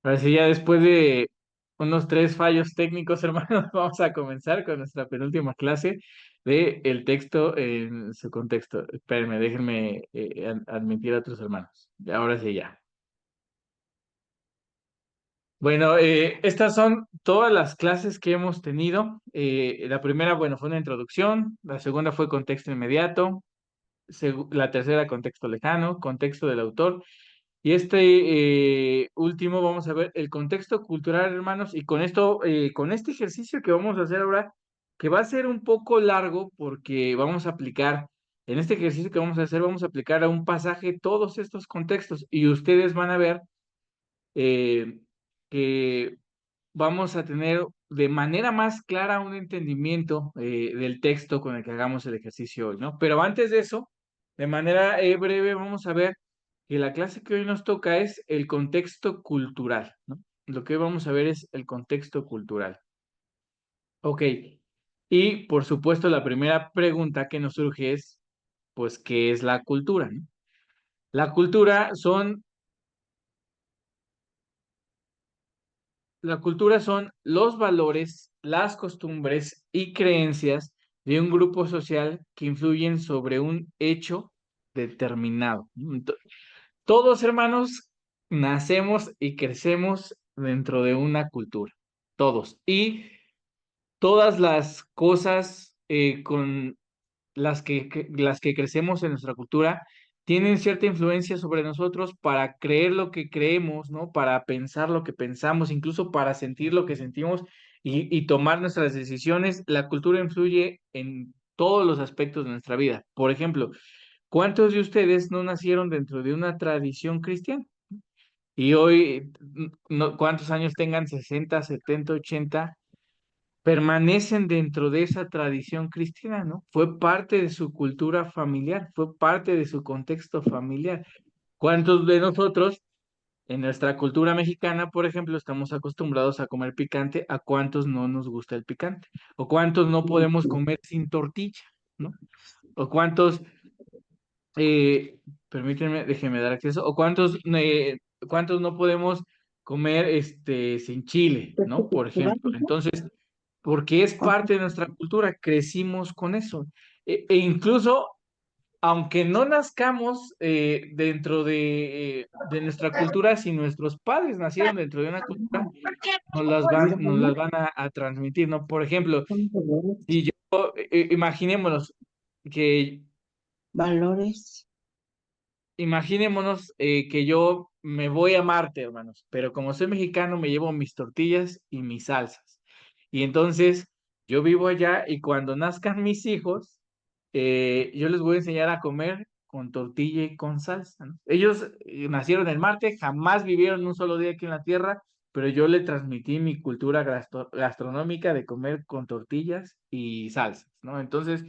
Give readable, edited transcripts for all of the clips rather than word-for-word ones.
Ahora sí, ya después de unos tres fallos técnicos, hermanos, vamos a comenzar con nuestra penúltima clase de el texto en su contexto. Espérenme, déjenme admitir a otros hermanos. Ahora sí, ya. Bueno, estas son todas las clases que hemos tenido. La primera, bueno, fue una introducción. La segunda fue contexto inmediato. La tercera, contexto lejano, contexto del autor. Y este último vamos a ver el contexto cultural, hermanos, y con esto, con este ejercicio que vamos a hacer ahora, que va a ser un poco largo porque vamos a aplicar, en este ejercicio que vamos a hacer, vamos a aplicar a un pasaje todos estos contextos y ustedes van a ver eh, que vamos a tener de manera más clara un entendimiento del texto con el que hagamos el ejercicio hoy, ¿no? Pero antes de eso, de manera breve, vamos a ver que la clase que hoy nos toca es el contexto cultural, ¿no? Lo que hoy vamos a ver es el contexto cultural. Ok. Y por supuesto, la primera pregunta que nos surge es, pues, ¿qué es la cultura, no? La cultura son los valores, las costumbres y creencias de un grupo social que influyen sobre un hecho determinado. Todos, hermanos, nacemos y crecemos dentro de una cultura. Todos. Y todas las cosas con las que crecemos en nuestra cultura tienen cierta influencia sobre nosotros para creer lo que creemos, ¿no? Para pensar lo que pensamos, incluso para sentir lo que sentimos y tomar nuestras decisiones. La cultura influye en todos los aspectos de nuestra vida. Por ejemplo, ¿cuántos de ustedes no nacieron dentro de una tradición cristiana? Y hoy, ¿cuántos años tengan? 60, 70, 80 permanecen dentro de esa tradición cristiana, ¿no? Fue parte de su cultura familiar, fue parte de su contexto familiar. ¿Cuántos de nosotros en nuestra cultura mexicana, por ejemplo, estamos acostumbrados a comer picante? ¿A cuántos no nos gusta el picante? ¿O cuántos no podemos comer sin tortilla, ¿no? ¿O cuántos, eh, permítanme, déjenme dar acceso, o cuántos no podemos comer sin chile, ¿no? Por ejemplo. Entonces, porque es parte de nuestra cultura, crecimos con eso. E incluso, aunque no nazcamos dentro de nuestra cultura, si nuestros padres nacieron dentro de una cultura, nos las van a transmitir, ¿no? Por ejemplo, si yo, imaginémonos que, Valores. que yo me voy a Marte, hermanos, pero como soy mexicano, me llevo mis tortillas y mis salsas. Y entonces yo vivo allá y cuando nazcan mis hijos, yo les voy a enseñar a comer con tortilla y con salsa, ¿no? Ellos nacieron en Marte, jamás vivieron un solo día aquí en la Tierra, pero yo le transmití mi cultura gastronómica de comer con tortillas y salsas, ¿no? Entonces,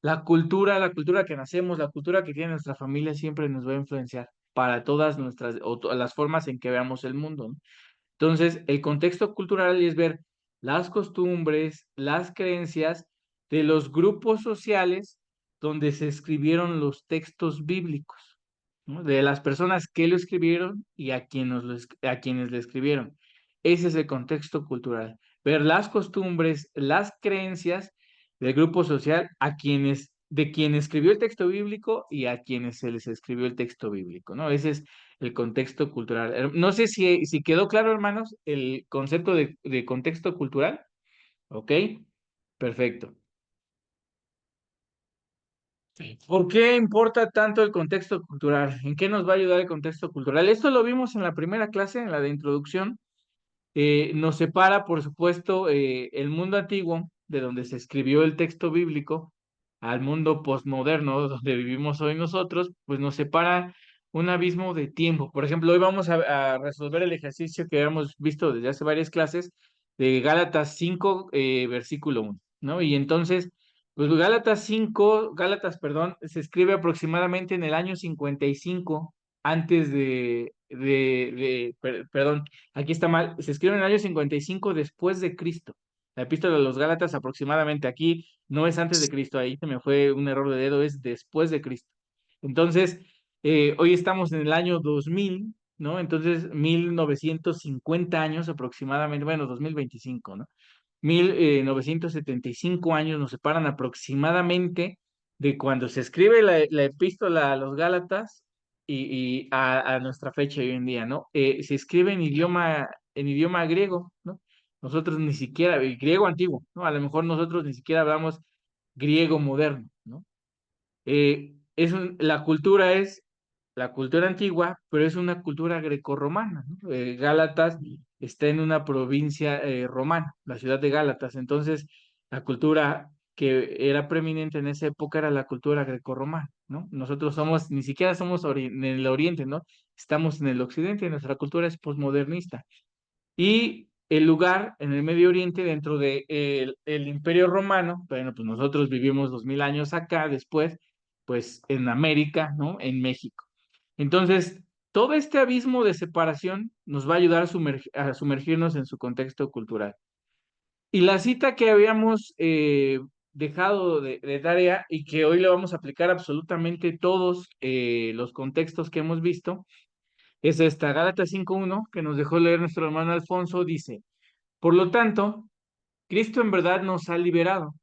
la cultura que nacemos, la cultura que tiene nuestra familia siempre nos va a influenciar para todas las formas en que veamos el mundo, ¿no? Entonces, el contexto cultural es ver las costumbres, las creencias de los grupos sociales donde se escribieron los textos bíblicos, ¿no? De las personas que lo escribieron y a quienes le escribieron. Ese es el contexto cultural. Ver las costumbres, las creencias del grupo social de quien escribió el texto bíblico y a quienes se les escribió el texto bíblico, ¿no? Ese es el contexto cultural. No sé si quedó claro, hermanos, el concepto de contexto cultural. ¿Ok? Perfecto. Sí. ¿Por qué importa tanto el contexto cultural? ¿En qué nos va a ayudar el contexto cultural? Esto lo vimos en la primera clase, en la de introducción. Nos separa, por supuesto, el mundo antiguo, de donde se escribió el texto bíblico, al mundo postmoderno, donde vivimos hoy nosotros, pues nos separa un abismo de tiempo. Por ejemplo, hoy vamos a resolver el ejercicio que habíamos visto desde hace varias clases de Gálatas 5 versículo 1, ¿no? Y entonces, pues Gálatas, perdón, se escribe aproximadamente en el año 55 antes perdón, aquí está mal, se escribe en el año 55 después de Cristo. La epístola de los Gálatas aproximadamente aquí no es antes de Cristo, ahí se me fue un error de dedo, es después de Cristo. Entonces, hoy estamos en el año 2000 ¿no? Entonces, 1950 años aproximadamente, bueno, 2025, ¿no? 1975 años nos separan aproximadamente de cuando se escribe la epístola a los Gálatas y a nuestra fecha hoy en día, ¿no? Se escribe en idioma griego, ¿no? Nosotros ni siquiera, el griego antiguo, ¿no? A lo mejor nosotros ni siquiera hablamos griego moderno, ¿no? La cultura es la cultura antigua, pero es una cultura grecorromana, ¿no? Gálatas está en una provincia romana, la ciudad de Gálatas. Entonces, la cultura que era preeminente en esa época era la cultura grecorromana, ¿no? Nosotros ni siquiera somos en el oriente, ¿no? Estamos en el occidente y nuestra cultura es posmodernista. Y el lugar en el Medio Oriente, dentro de el Imperio Romano, bueno, pues nosotros vivimos 2000 años acá, después, pues en América, ¿no? En México. Entonces, todo este abismo de separación nos va a ayudar a sumergirnos en su contexto cultural. Y la cita que habíamos dejado de tarea y que hoy le vamos a aplicar absolutamente todos los contextos que hemos visto, es esta, Gálatas 5:1, que nos dejó leer nuestro hermano Alfonso, dice: por lo tanto, Cristo en verdad nos ha liberado.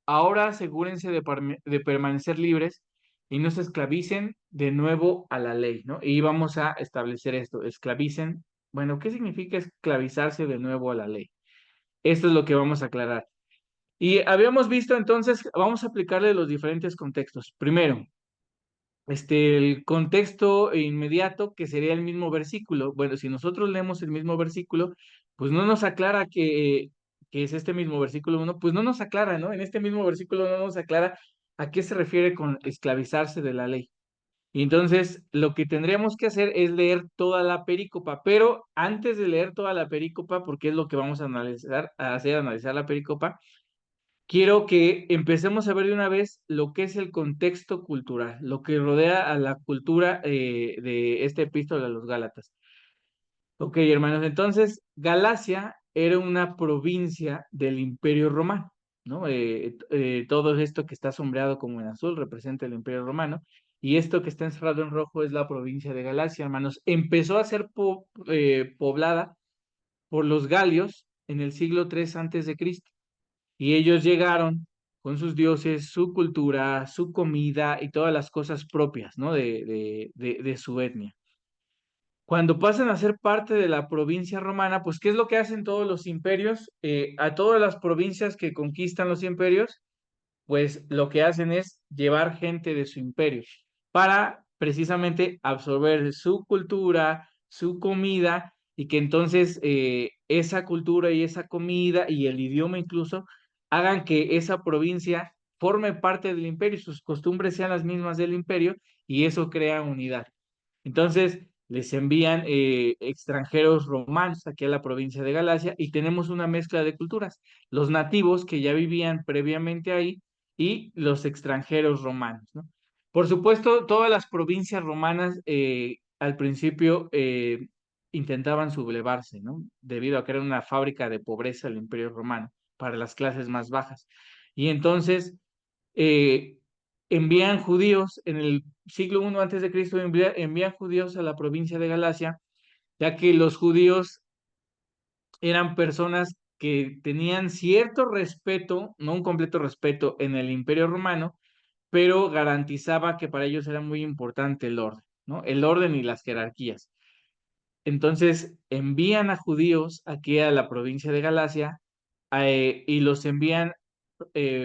Ahora asegúrense de permanecer libres y no se esclavicen de nuevo a la ley, ¿no? Y vamos a establecer esto, esclavicen. Bueno, ¿qué significa esclavizarse de nuevo a la ley? Esto es lo que vamos a aclarar. Y habíamos visto entonces, vamos a aplicarle los diferentes contextos. Primero, el contexto inmediato, que sería el mismo versículo. Bueno, si nosotros leemos el mismo versículo, pues no nos aclara que es este mismo versículo 1, pues no nos aclara, ¿no? En este mismo versículo no nos aclara a qué se refiere con esclavizarse de la ley. Y entonces lo que tendríamos que hacer es leer toda la perícopa, pero antes de leer toda la perícopa, porque es lo que vamos a analizar, analizar la perícopa, quiero que empecemos a ver de una vez lo que es el contexto cultural, lo que rodea a la cultura de esta epístola a los Gálatas. Ok, hermanos, entonces Galacia era una provincia del Imperio Romano, ¿no? Todo esto que está sombreado como en azul representa el Imperio Romano, y esto que está encerrado en rojo es la provincia de Galacia, hermanos. Empezó a ser poblada por los galios en el siglo III antes de Cristo. Y ellos llegaron con sus dioses, su cultura, su comida y todas las cosas propias, ¿no? De su etnia. Cuando pasan a ser parte de la provincia romana, pues ¿qué es lo que hacen todos los imperios? A todas las provincias que conquistan los imperios, pues lo que hacen es llevar gente de su imperio para precisamente absorber su cultura, su comida, y que entonces esa cultura y esa comida y el idioma incluso hagan que esa provincia forme parte del imperio y sus costumbres sean las mismas del imperio, y eso crea unidad. Entonces, les envían extranjeros romanos aquí a la provincia de Galacia y tenemos una mezcla de culturas. Los nativos que ya vivían previamente ahí y los extranjeros romanos, ¿no? Por supuesto, todas las provincias romanas al principio intentaban sublevarse, ¿no? Debido a que era una fábrica de pobreza el Imperio Romano para las clases más bajas. Y entonces eh, envían judíos en el siglo I antes de Cristo, envían judíos a la provincia de Galacia, ya que los judíos eran personas que tenían cierto respeto, no un completo respeto en el Imperio Romano, pero garantizaba que para ellos era muy importante el orden, ¿no? El orden y las jerarquías. Entonces envían a judíos aquí a la provincia de Galacia y los envían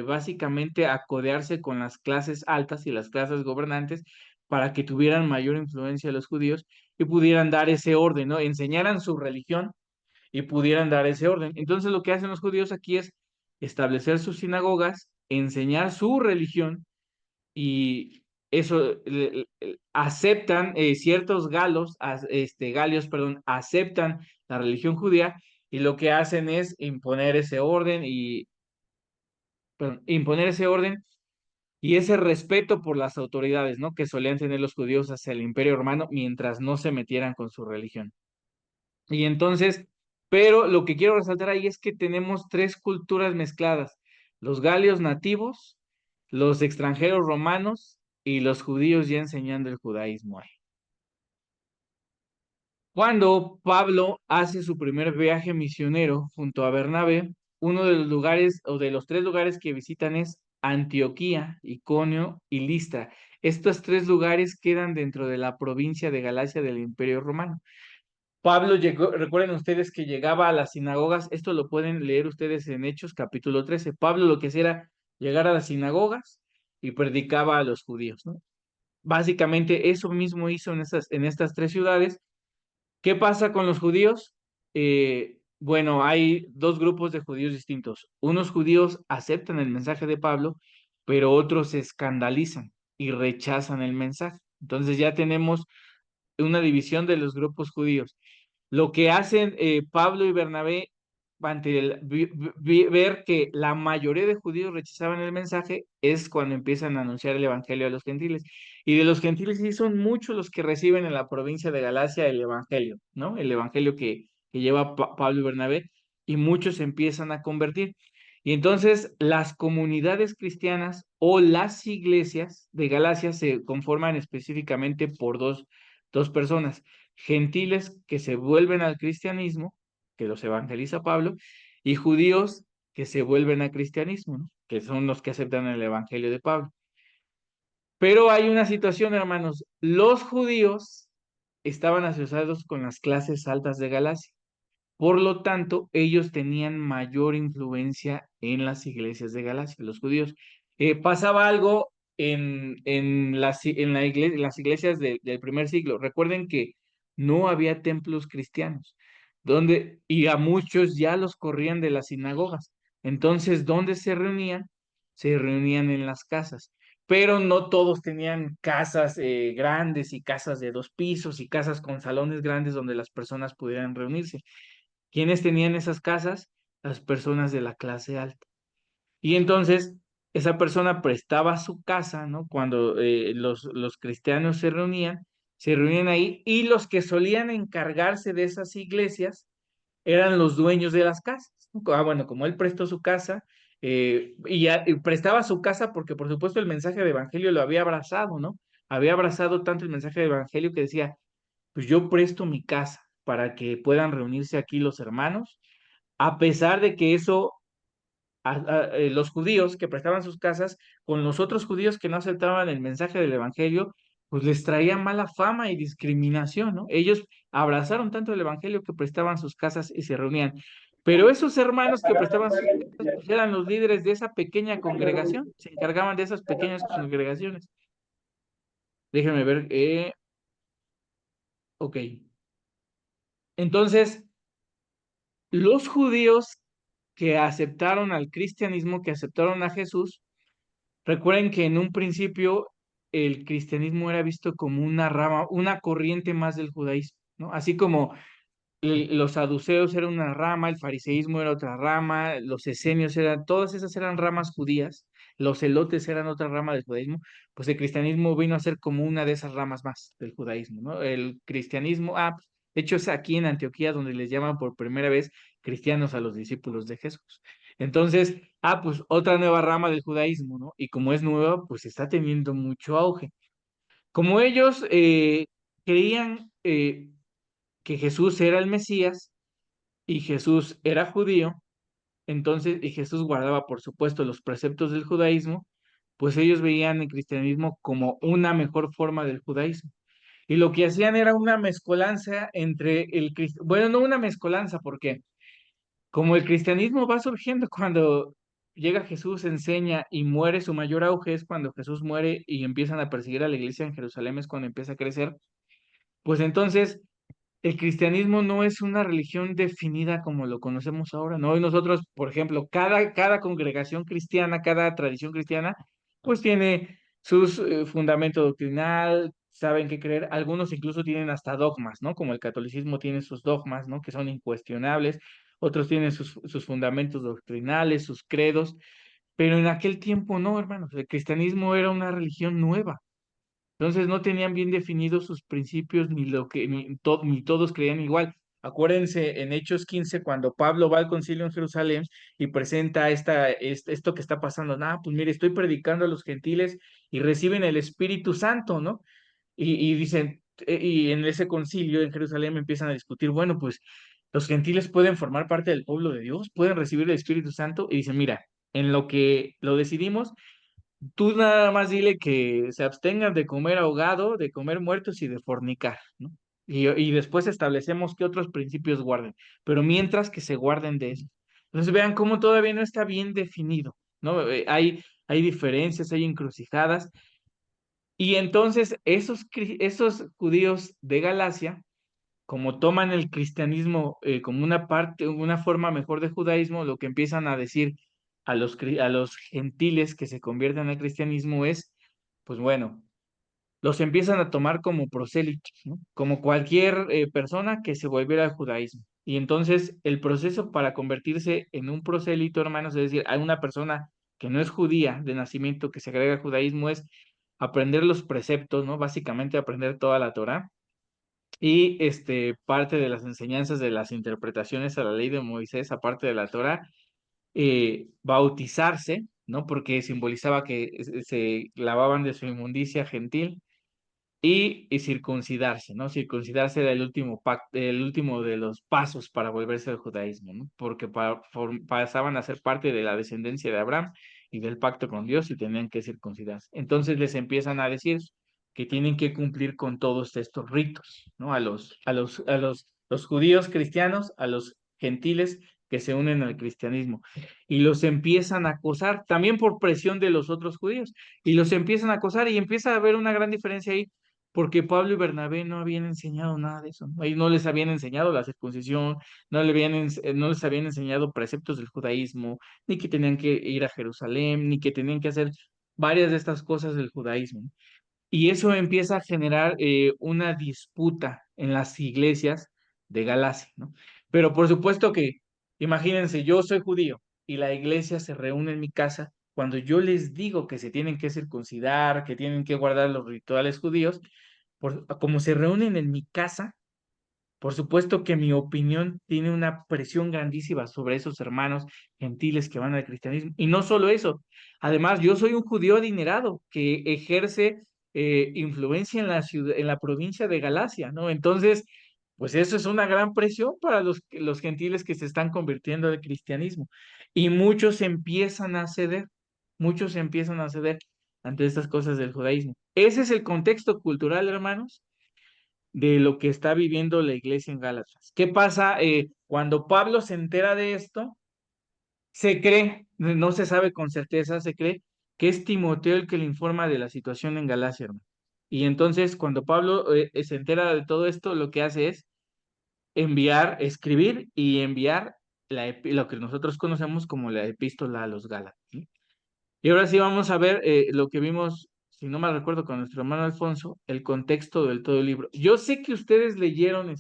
básicamente a codearse con las clases altas y las clases gobernantes para que tuvieran mayor influencia los judíos y pudieran dar ese orden, ¿no? Enseñaran su religión y pudieran dar ese orden. Entonces lo que hacen los judíos aquí es establecer sus sinagogas, enseñar su religión, y eso aceptan ciertos galios, perdón, aceptan la religión judía, y lo que hacen es imponer ese orden imponer ese orden y ese respeto por las autoridades, ¿no? Que solían tener los judíos hacia el Imperio Romano mientras no se metieran con su religión. Y entonces, pero lo que quiero resaltar ahí es que tenemos tres culturas mezcladas: los galios nativos, los extranjeros romanos y los judíos ya enseñando el judaísmo ahí. Cuando Pablo hace su primer viaje misionero junto a Bernabé, uno de los lugares o de los tres lugares que visitan es Antioquía, Iconio y Listra. Estos tres lugares quedan dentro de la provincia de Galacia del Imperio Romano. Pablo llegó, recuerden ustedes que llegaba a las sinagogas, esto lo pueden leer ustedes en Hechos capítulo 13. Pablo lo que hacía era llegar a las sinagogas y predicaba a los judíos, ¿no? Básicamente eso mismo hizo en estas tres ciudades. ¿Qué pasa con los judíos? Bueno, hay dos grupos de judíos distintos. Unos judíos aceptan el mensaje de Pablo, pero otros se escandalizan y rechazan el mensaje. Entonces ya tenemos una división de los grupos judíos. Lo que hacen Pablo y Bernabé ante ver que la mayoría de judíos rechazaban el mensaje es cuando empiezan a anunciar el evangelio a los gentiles. Y de los gentiles sí son muchos los que reciben en la provincia de Galacia el evangelio, ¿no? El evangelio que lleva Pablo y Bernabé, y muchos se empiezan a convertir. Y entonces las comunidades cristianas o las iglesias de Galacia se conforman específicamente por dos personas: gentiles que se vuelven al cristianismo, que los evangeliza Pablo, y judíos que se vuelven al cristianismo, ¿no? Que son los que aceptan el evangelio de Pablo. Pero hay una situación, hermanos: los judíos estaban asociados con las clases altas de Galacia. Por lo tanto, ellos tenían mayor influencia en las iglesias de Galacia, los judíos. Pasaba algo en las iglesias del primer siglo. Recuerden que no había templos cristianos, y a muchos ya los corrían de las sinagogas. Entonces, ¿dónde se reunían? Se reunían en las casas. Pero no todos tenían casas grandes y casas de 2 pisos y casas con salones grandes donde las personas pudieran reunirse. ¿Quiénes tenían esas casas? Las personas de la clase alta. Y entonces esa persona prestaba su casa, ¿no? Cuando los cristianos se reunían ahí, y los que solían encargarse de esas iglesias eran los dueños de las casas, ¿no? Bueno, como él prestó su casa, y prestaba su casa porque por supuesto el mensaje de evangelio lo había abrazado, ¿no? Había abrazado tanto el mensaje de evangelio que decía: pues yo presto mi casa para que puedan reunirse aquí los hermanos, a pesar de que eso, los judíos que prestaban sus casas con los otros judíos que no aceptaban el mensaje del evangelio, pues les traía mala fama y discriminación, ¿no? Ellos abrazaron tanto el evangelio que prestaban sus casas y se reunían. Pero esos hermanos que prestaban sus casas, pues eran los líderes de esa pequeña congregación, se encargaban de esas pequeñas congregaciones. Déjenme ver, ok. Entonces, los judíos que aceptaron al cristianismo, que aceptaron a Jesús, recuerden que en un principio el cristianismo era visto como una rama, una corriente más del judaísmo, ¿no? Así como los saduceos eran una rama, el fariseísmo era otra rama, los esenios eran, todas esas eran ramas judías, los celotes eran otra rama del judaísmo. Pues el cristianismo vino a ser como una de esas ramas más del judaísmo, ¿no? El cristianismo, pues, de hecho es aquí en Antioquía donde les llaman por primera vez cristianos a los discípulos de Jesús. Entonces, pues otra nueva rama del judaísmo, ¿no? Y como es nueva, pues está teniendo mucho auge. Como ellos creían que Jesús era el Mesías, y Jesús era judío, entonces, y Jesús guardaba, por supuesto, los preceptos del judaísmo, pues ellos veían el cristianismo como una mejor forma del judaísmo. Y lo que hacían era una mezcolanza entre bueno, no una mezcolanza, porque como el cristianismo va surgiendo cuando llega Jesús, enseña y muere, su mayor auge es cuando Jesús muere y empiezan a perseguir a la iglesia en Jerusalén, es cuando empieza a crecer. Pues entonces el cristianismo no es una religión definida como lo conocemos ahora, ¿no? Y nosotros, por ejemplo, cada congregación cristiana, cada tradición cristiana, pues tiene sus fundamento doctrinal, saben qué creer. Algunos incluso tienen hasta dogmas, ¿no? Como el catolicismo tiene sus dogmas, ¿no? Que son incuestionables. Otros tienen sus fundamentos doctrinales, sus credos. Pero en aquel tiempo no, hermanos. El cristianismo era una religión nueva. Entonces no tenían bien definidos sus principios, ni todos creían igual. Acuérdense en Hechos 15, cuando Pablo va al concilio en Jerusalén y presenta esto que está pasando. Pues mire, estoy predicando a los gentiles y reciben el Espíritu Santo, ¿no? Y dicen, y en ese concilio en Jerusalén empiezan a discutir, bueno, pues los gentiles pueden formar parte del pueblo de Dios, pueden recibir el Espíritu Santo, y dicen, mira, en lo que lo decidimos, tú nada más dile que se abstengan de comer ahogado, de comer muertos y de fornicar, ¿no? Y después establecemos que otros principios guarden, pero mientras que se guarden de eso. Entonces vean cómo todavía no está bien definido, ¿no? Hay diferencias, hay encrucijadas, y entonces esos judíos de Galacia, como toman el cristianismo como una parte, una forma mejor de judaísmo, lo que empiezan a decir a los gentiles que se convierten al cristianismo es, pues bueno, los empiezan a tomar como prosélitos, ¿no? Como cualquier persona que se volviera al judaísmo. Y entonces el proceso para convertirse en un prosélito, hermanos, es decir, a una persona que no es judía de nacimiento, que se agrega al judaísmo, es aprender los preceptos, ¿no? Básicamente aprender toda la Torá y parte de las enseñanzas de las interpretaciones a la ley de Moisés, aparte de la Torá, bautizarse, ¿no? Porque simbolizaba que se lavaban de su inmundicia gentil y circuncidarse, ¿no? Circuncidarse era el último pacto, el último de los pasos para volverse al judaísmo, ¿no? Porque pasaban a ser parte de la descendencia de Abraham y del pacto con Dios y tenían que circuncidarse. Entonces les empiezan a decir que tienen que cumplir con todos estos ritos, ¿no? Los judíos cristianos, a los gentiles que se unen al cristianismo y los empiezan a acosar también por presión de los otros judíos y los empiezan a acosar y empieza a haber una gran diferencia ahí porque Pablo y Bernabé no habían enseñado nada de eso, ¿no? Ahí no les habían enseñado la circuncisión, no les habían enseñado preceptos del judaísmo, ni que tenían que ir a Jerusalén, ni que tenían que hacer varias de estas cosas del judaísmo, ¿no? Y eso empieza a generar una disputa en las iglesias de Galacia, ¿no? Pero por supuesto que, imagínense, yo soy judío y la iglesia se reúne en mi casa. Cuando yo les digo que se tienen que circuncidar, que tienen que guardar los rituales judíos, como se reúnen en mi casa, por supuesto que mi opinión tiene una presión grandísima sobre esos hermanos gentiles que van al cristianismo. Y no solo eso, además yo soy un judío adinerado que ejerce influencia en la ciudad, en la provincia de Galacia, ¿no? Entonces, pues eso es una gran presión para los gentiles que se están convirtiendo al cristianismo. Y muchos empiezan a ceder ante estas cosas del judaísmo. Ese es el contexto cultural, hermanos, de lo que está viviendo la iglesia en Gálatas. ¿Qué pasa cuando Pablo se entera de esto? Se cree, no se sabe con certeza, se cree que es Timoteo el que le informa de la situación en Galacia, hermano. Y entonces cuando Pablo se entera de todo esto, lo que hace es escribir y enviar lo que nosotros conocemos como la epístola a los Gálatas, ¿sí? Y ahora sí vamos a ver lo que vimos, si no mal recuerdo, con nuestro hermano Alfonso, el contexto del todo el libro. Yo sé que ustedes leyeron,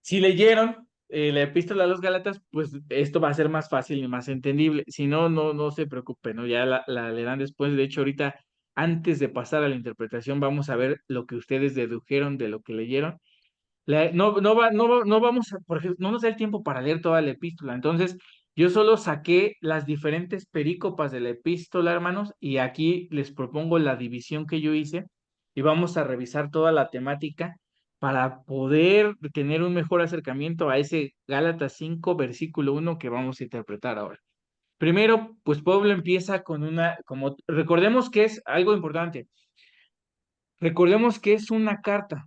si leyeron la epístola a los Gálatas, pues esto va a ser más fácil y más entendible. Si no, no se preocupen, ¿no? Ya la leerán después. De hecho, ahorita, antes de pasar a la interpretación, vamos a ver lo que ustedes dedujeron de lo que leyeron. No vamos a, por ejemplo, no nos da el tiempo para leer toda la epístola. Entonces, yo solo saqué las diferentes perícopas de la epístola, hermanos, y aquí les propongo la división que yo hice y vamos a revisar toda la temática para poder tener un mejor acercamiento a ese Gálatas 5 versículo 1 que vamos a interpretar ahora. Primero, pues Pablo empieza con recordemos que es algo importante, recordemos que es una carta.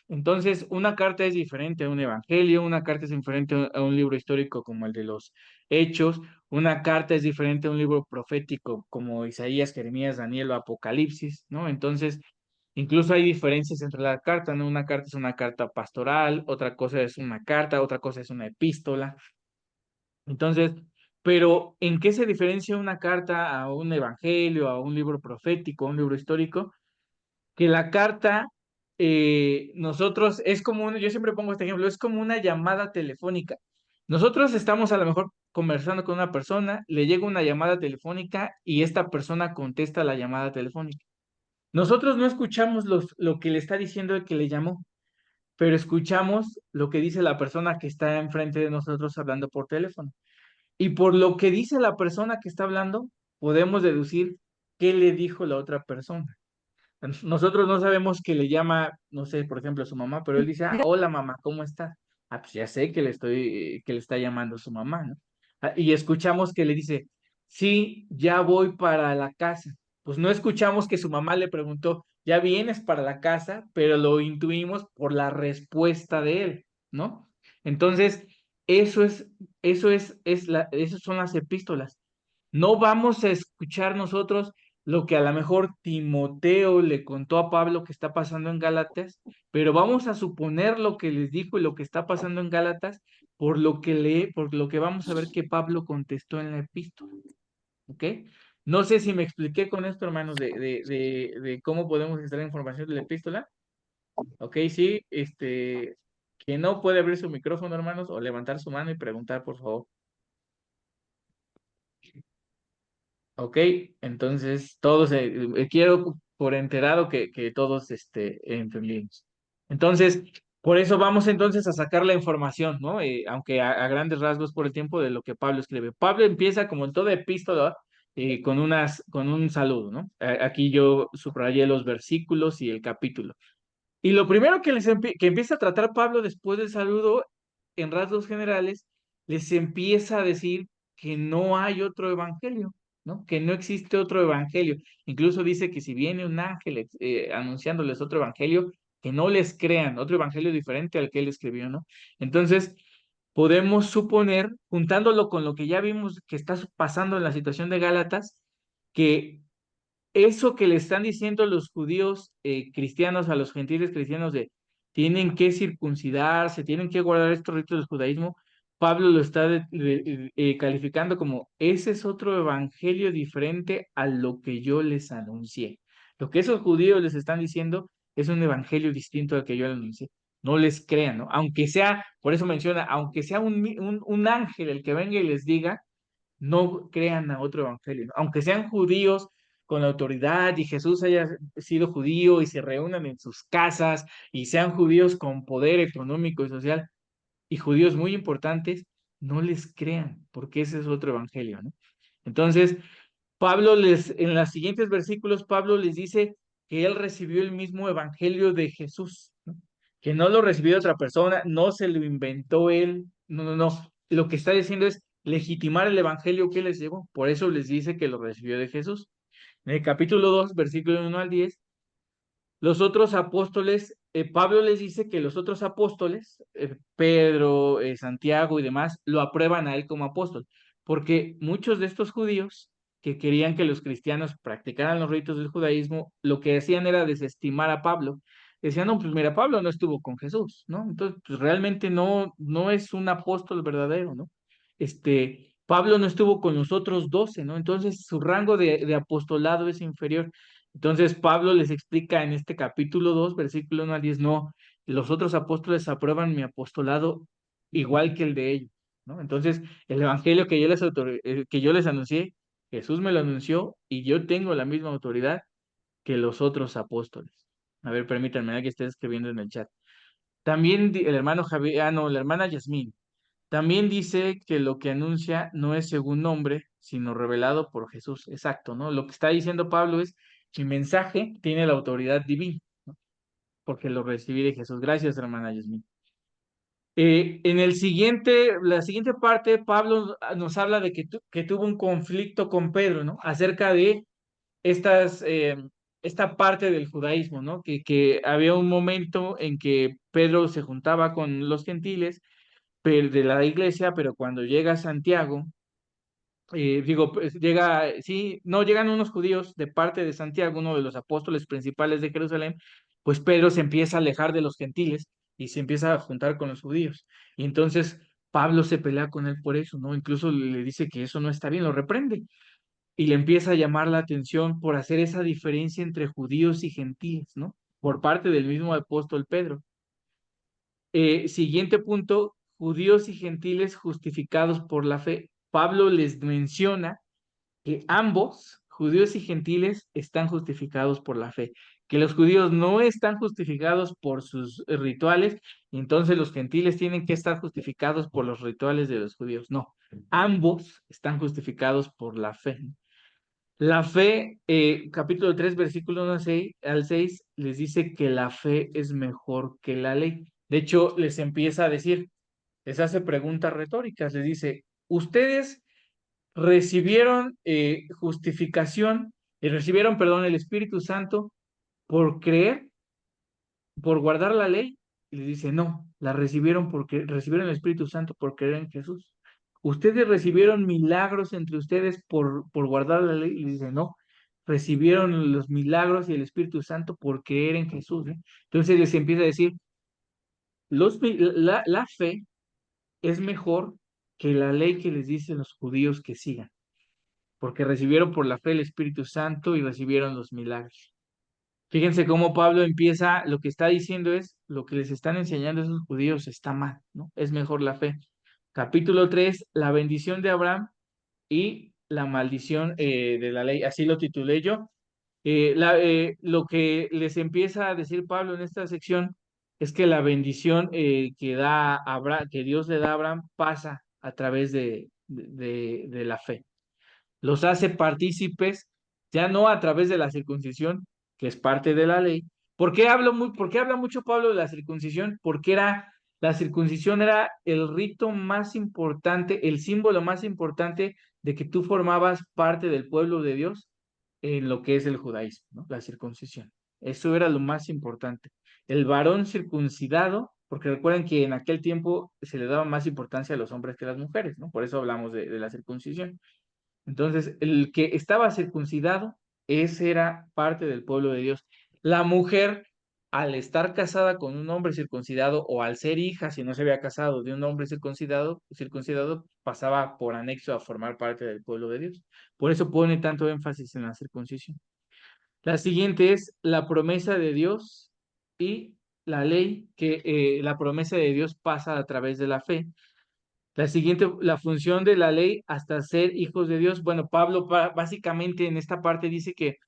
Entonces, una carta es diferente a un evangelio, una carta es diferente a un libro histórico como el de los Hechos, una carta es diferente a un libro profético como Isaías, Jeremías, Daniel o Apocalipsis, ¿no? Entonces, incluso hay diferencias entre la carta, ¿no? Una carta es una carta pastoral, otra cosa es una carta, otra cosa es una epístola. Entonces, pero ¿en qué se diferencia una carta a un evangelio, a un libro profético, a un libro histórico? Que la carta, nosotros, yo siempre pongo este ejemplo, es como una llamada telefónica. Nosotros estamos a lo mejor conversando con una persona, le llega una llamada telefónica y esta persona contesta la llamada telefónica. Nosotros no escuchamos lo que le está diciendo el que le llamó, pero escuchamos lo que dice la persona que está enfrente de nosotros hablando por teléfono. Y por lo que dice la persona que está hablando, podemos deducir qué le dijo la otra persona. Nosotros no sabemos que le llama, no sé, por ejemplo, a su mamá, pero él dice, ah, hola mamá, ¿cómo estás? Ah, pues ya sé que le está llamando su mamá, ¿no? Ah, y escuchamos que le dice, sí, ya voy para la casa. Pues no escuchamos que su mamá le preguntó, ¿ya vienes para la casa? Pero lo intuimos por la respuesta de él, ¿no? Entonces, eso es, esas son las epístolas. No vamos a escuchar nosotros lo que a lo mejor Timoteo le contó a Pablo que está pasando en Gálatas, pero vamos a suponer lo que les dijo y lo que está pasando en Gálatas por lo que vamos a ver que Pablo contestó en la epístola, ¿ok? No sé si me expliqué con esto, hermanos, de cómo podemos extraer información de la epístola. Ok, sí, que no puede abrir su micrófono, hermanos, o levantar su mano y preguntar, por favor. Ok, entonces todos, quiero por enterado que todos entendimos. Entonces, por eso vamos entonces a sacar la información, ¿no? Aunque a grandes rasgos por el tiempo de lo que Pablo escribe. Pablo empieza como en toda epístola con un saludo, ¿no? Aquí yo subrayé los versículos y el capítulo. Y lo primero que empieza a tratar Pablo después del saludo, en rasgos generales, les empieza a decir que no hay otro evangelio, ¿no? Que no existe otro evangelio. Incluso dice que si viene un ángel anunciándoles otro evangelio, que no les crean, otro evangelio diferente al que él escribió, ¿no? Entonces, podemos suponer, juntándolo con lo que ya vimos que está pasando en la situación de Gálatas, que eso que le están diciendo los judíos cristianos a los gentiles cristianos de tienen que circuncidarse, tienen que guardar estos ritos del judaísmo, Pablo lo está calificando como ese es otro evangelio diferente a lo que yo les anuncié. Lo que esos judíos les están diciendo es un evangelio distinto al que yo les anuncié. No les crean, ¿no? Aunque sea, por eso menciona, aunque sea un ángel el que venga y les diga, no crean a otro evangelio, ¿no? Aunque sean judíos con la autoridad y Jesús haya sido judío y se reúnan en sus casas y sean judíos con poder económico y social y judíos muy importantes, no les crean, porque ese es otro evangelio, ¿no? Entonces, en los siguientes versículos, Pablo les dice que él recibió el mismo evangelio de Jesús, ¿no? Que no lo recibió de otra persona, no se lo inventó él, no, no, no. Lo que está diciendo es legitimar el evangelio que les llegó. Por eso les dice que lo recibió de Jesús. En el capítulo 2 versículo 1 al 10 los otros apóstoles, Pablo les dice que los otros apóstoles, Pedro, Santiago y demás, lo aprueban a él como apóstol, porque muchos de estos judíos que querían que los cristianos practicaran los ritos del judaísmo, lo que hacían era desestimar a Pablo. Decían, no, pues mira, Pablo no estuvo con Jesús, ¿no? Entonces, pues realmente no es un apóstol verdadero, ¿no? Pablo no estuvo con los otros 12, ¿no? Entonces, su rango de apostolado es inferior. Entonces Pablo les explica en este capítulo 2 versículo 1 al 10 no, los otros apóstoles aprueban mi apostolado igual que el de ellos, ¿no? Entonces, el evangelio que yo les anuncié, Jesús me lo anunció y yo tengo la misma autoridad que los otros apóstoles. A ver, permítanme, que esté escribiendo en el chat. También el hermano Javier, no, la hermana Yasmín, también dice que lo que anuncia no es según nombre, sino revelado por Jesús. Exacto, ¿no? Lo que está diciendo Pablo es, mi mensaje tiene la autoridad divina, ¿no? Porque lo recibí de Jesús. Gracias, hermana Yasmin. La siguiente parte, Pablo nos habla de que tuvo un conflicto con Pedro, ¿no? Acerca de esta parte del judaísmo, ¿no? Que había un momento en que Pedro se juntaba con los gentiles de la iglesia, pero cuando llega a Santiago, pues sí, no, llegan unos judíos de parte de Santiago, uno de los apóstoles principales de Jerusalén, pues Pedro se empieza a alejar de los gentiles y se empieza a juntar con los judíos. Y entonces Pablo se pelea con él por eso, ¿no? Incluso le dice que eso no está bien, lo reprende y le empieza a llamar la atención por hacer esa diferencia entre judíos y gentiles, ¿no? Por parte del mismo apóstol Pedro. Siguiente punto, judíos y gentiles justificados por la fe. Pablo les menciona que ambos, judíos y gentiles, están justificados por la fe, que los judíos no están justificados por sus rituales, y entonces los gentiles tienen que estar justificados por los rituales de los judíos. No, ambos están justificados por la fe. La fe, capítulo 3 versículo 1 al 6 les dice que la fe es mejor que la ley. De hecho, les empieza a decir, les hace preguntas retóricas, les dice, ustedes recibieron justificación y recibieron, perdón, el Espíritu Santo por creer, por guardar la ley. Y les dice, no, la recibieron porque recibieron el Espíritu Santo por creer en Jesús. Ustedes recibieron milagros entre ustedes por guardar la ley. Y les dice, no, recibieron los milagros y el Espíritu Santo por creer en Jesús. ¿Eh? Entonces les empieza a decir, la fe es mejor que la ley que les dicen los judíos que sigan, porque recibieron por la fe el Espíritu Santo y recibieron los milagros. Fíjense cómo Pablo empieza, lo que está diciendo es, lo que les están enseñando a esos judíos está mal, ¿no? Es mejor la fe. Capítulo 3, la bendición de Abraham y la maldición de la ley, así lo titulé yo. Lo que les empieza a decir Pablo en esta sección es que la bendición que Dios le da a Abraham pasa a través de la fe. Los hace partícipes, ya no a través de la circuncisión, que es parte de la ley. ¿Por qué habla mucho Pablo de la circuncisión? Porque la circuncisión era el rito más importante, el símbolo más importante de que tú formabas parte del pueblo de Dios en lo que es el judaísmo, ¿no? La circuncisión. Eso era lo más importante. El varón circuncidado, porque recuerden que en aquel tiempo se le daba más importancia a los hombres que a las mujeres, ¿no? Por eso hablamos de la circuncisión. Entonces, el que estaba circuncidado, ese era parte del pueblo de Dios. La mujer, al estar casada con un hombre circuncidado o al ser hija, si no se había casado de un hombre circuncidado, pasaba por anexo a formar parte del pueblo de Dios. Por eso pone tanto énfasis en la circuncisión. La siguiente es la promesa de Dios y la ley, que la promesa de Dios pasa a través de la fe. La siguiente, la función de la ley hasta ser hijos de Dios. Bueno, Pablo básicamente en esta parte dice que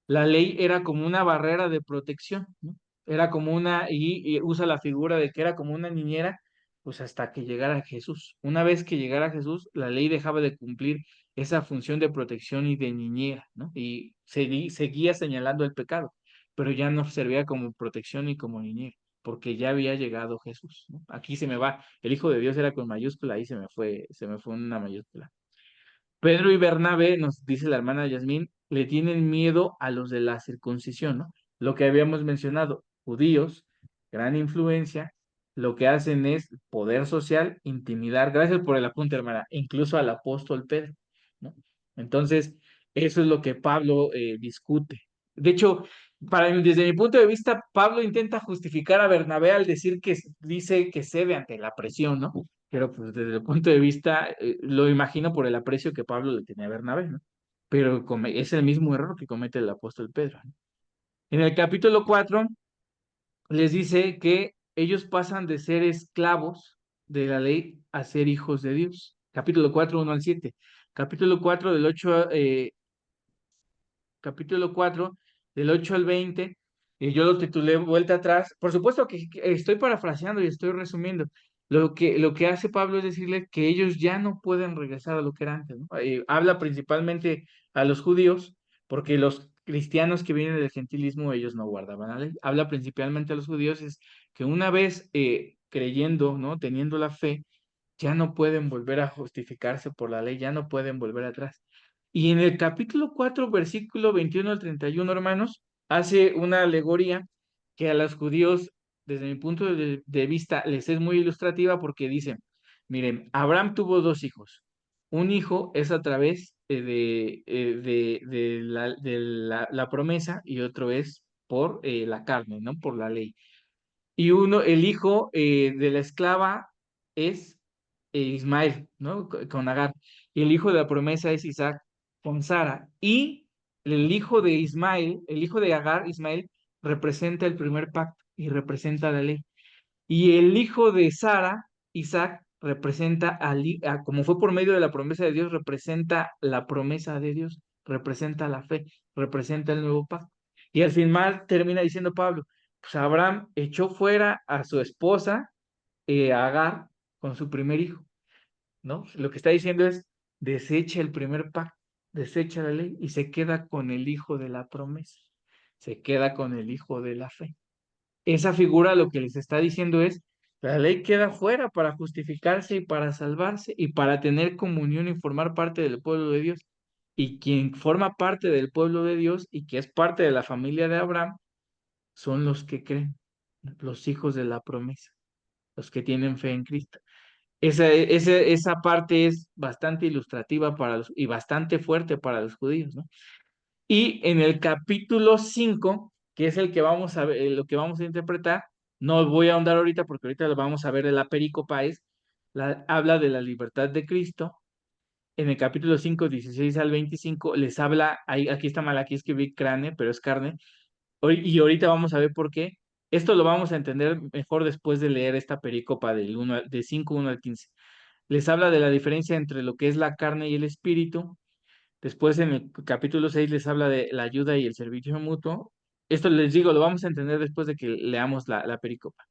la ley era como una barrera de protección, ¿no? Era como y usa la figura de que era como una niñera, pues hasta que llegara Jesús. Una vez que llegara Jesús, la ley dejaba de cumplir esa función de protección y de niñera, ¿no? Y seguía señalando el pecado, pero ya no servía como protección ni como niñera, porque ya había llegado Jesús, ¿no? Aquí se me va, el Hijo de Dios era con mayúscula, ahí se me fue una mayúscula. Pedro y Bernabé, nos dice la hermana Yasmín, le tienen miedo a los de la circuncisión, ¿no? Lo que habíamos mencionado, judíos, gran influencia, lo que hacen es poder social, intimidar, gracias por el apunte, hermana, incluso al apóstol Pedro, ¿no? Entonces, eso es lo que Pablo discute. De hecho, desde mi punto de vista, Pablo intenta justificar a Bernabé al decir que dice que cede ante la presión, ¿no? Pero pues desde el punto de vista, lo imagino por el aprecio que Pablo le tenía a Bernabé, ¿no? Pero es el mismo error que comete el apóstol Pedro, ¿no? En el capítulo 4 les dice que ellos pasan de ser esclavos de la ley a ser hijos de Dios. Capítulo 4 1 al 7. Capítulo 4 capítulo 4 del 8 al 20, y yo lo titulé Vuelta atrás. Por supuesto que estoy parafraseando y estoy resumiendo. Lo que hace Pablo es decirle que ellos ya no pueden regresar a lo que era antes, ¿no? Habla principalmente a los judíos, porque los cristianos que vienen del gentilismo, ellos no guardaban la ley. Habla principalmente a los judíos, es que una vez creyendo, ¿no? Teniendo la fe, ya no pueden volver a justificarse por la ley, ya no pueden volver atrás. Y en el capítulo 4 versículo 21 al 31 hermanos, hace una alegoría que a los judíos, desde mi punto de vista, les es muy ilustrativa porque dice, miren, Abraham tuvo dos hijos. Un hijo es a través la promesa y otro es por la carne, ¿no? Por la ley. Y el hijo de la esclava es Ismael, ¿no? Con Agar. Y el hijo de la promesa es Isaac con Sara. Y el hijo de Ismael, el hijo de Agar, Ismael, representa el primer pacto y representa la ley. Y el hijo de Sara, Isaac, representa como fue por medio de la promesa de Dios, representa la promesa de Dios, representa la fe, representa el nuevo pacto. Y al final termina diciendo Pablo, pues Abraham echó fuera a su esposa, Agar, con su primer hijo, ¿no? Lo que está diciendo es, desecha el primer pacto. desecha la ley y se queda con el hijo de la promesa, se queda con el hijo de la fe. Esa figura lo que les está diciendo es, la ley queda fuera para justificarse y para salvarse y para tener comunión y formar parte del pueblo de Dios. Y quien forma parte del pueblo de Dios y que es parte de la familia de Abraham son los que creen, los hijos de la promesa, los que tienen fe en Cristo. Esa parte es bastante ilustrativa y bastante fuerte para los judíos, ¿no? Y en el capítulo 5, que es el que vamos a ver, lo que vamos a interpretar, no voy a ahondar ahorita porque ahorita lo vamos a ver en la perícopa, habla de la libertad de Cristo. En el capítulo 5, 16 al 25, les habla, aquí está mal, aquí escribí crane, pero es carne, y ahorita vamos a ver por qué. Esto lo vamos a entender mejor después de leer esta perícopa de 5, 1 al 15. Les habla de la diferencia entre lo que es la carne y el espíritu. Después en el capítulo 6 les habla de la ayuda y el servicio mutuo. Esto les digo, lo vamos a entender después de que leamos la perícopa.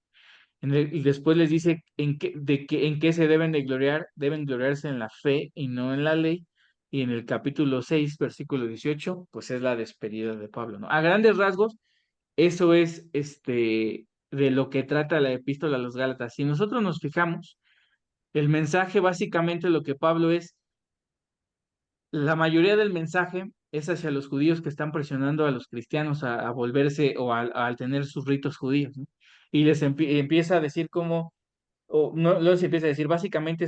Y después les dice en qué se deben de gloriar. Deben gloriarse en la fe y no en la ley. Y en el capítulo 6 versículo 18 pues es la despedida de Pablo, ¿no? A grandes rasgos, eso es de lo que trata la epístola a los Gálatas. Si nosotros nos fijamos, el mensaje básicamente lo que Pablo es, la mayoría del mensaje es hacia los judíos que están presionando a los cristianos a volverse o al tener sus ritos judíos, ¿no? Y les empieza a decir cómo, o no, luego se empieza a decir, básicamente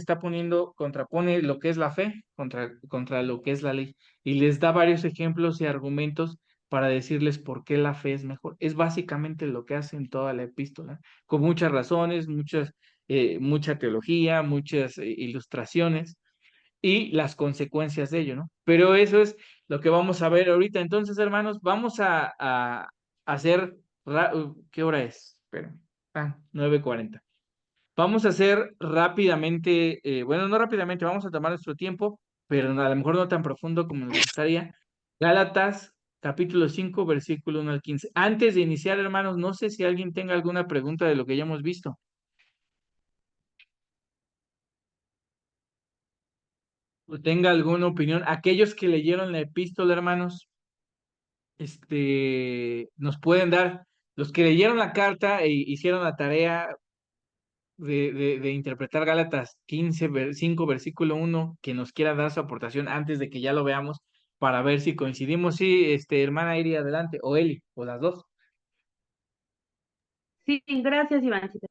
contrapone lo que es la fe contra lo que es la ley. Y les da varios ejemplos y argumentos para decirles por qué la fe es mejor. Es básicamente lo que hace en toda la epístola, con muchas razones, mucha teología, muchas ilustraciones y las consecuencias de ello, ¿no? Pero eso es lo que vamos a ver ahorita. Entonces, hermanos, vamos a hacer, ¿qué hora es? Espera, 9:40. Vamos a hacer rápidamente, bueno, no rápidamente, vamos a tomar nuestro tiempo, pero a lo mejor no tan profundo como nos gustaría. Gálatas, capítulo 5 versículo 1 al 15. Antes de iniciar, hermanos, no sé si alguien tenga alguna pregunta de lo que ya hemos visto o tenga alguna opinión. Aquellos que leyeron la epístola, hermanos, nos pueden dar, los que leyeron la carta e hicieron la tarea de interpretar Gálatas 5 versículo 1, que nos quiera dar su aportación antes de que ya lo veamos, para ver si coincidimos. Sí, hermana Iri, adelante, o Eli, o las dos. Sí, gracias, Ivancita.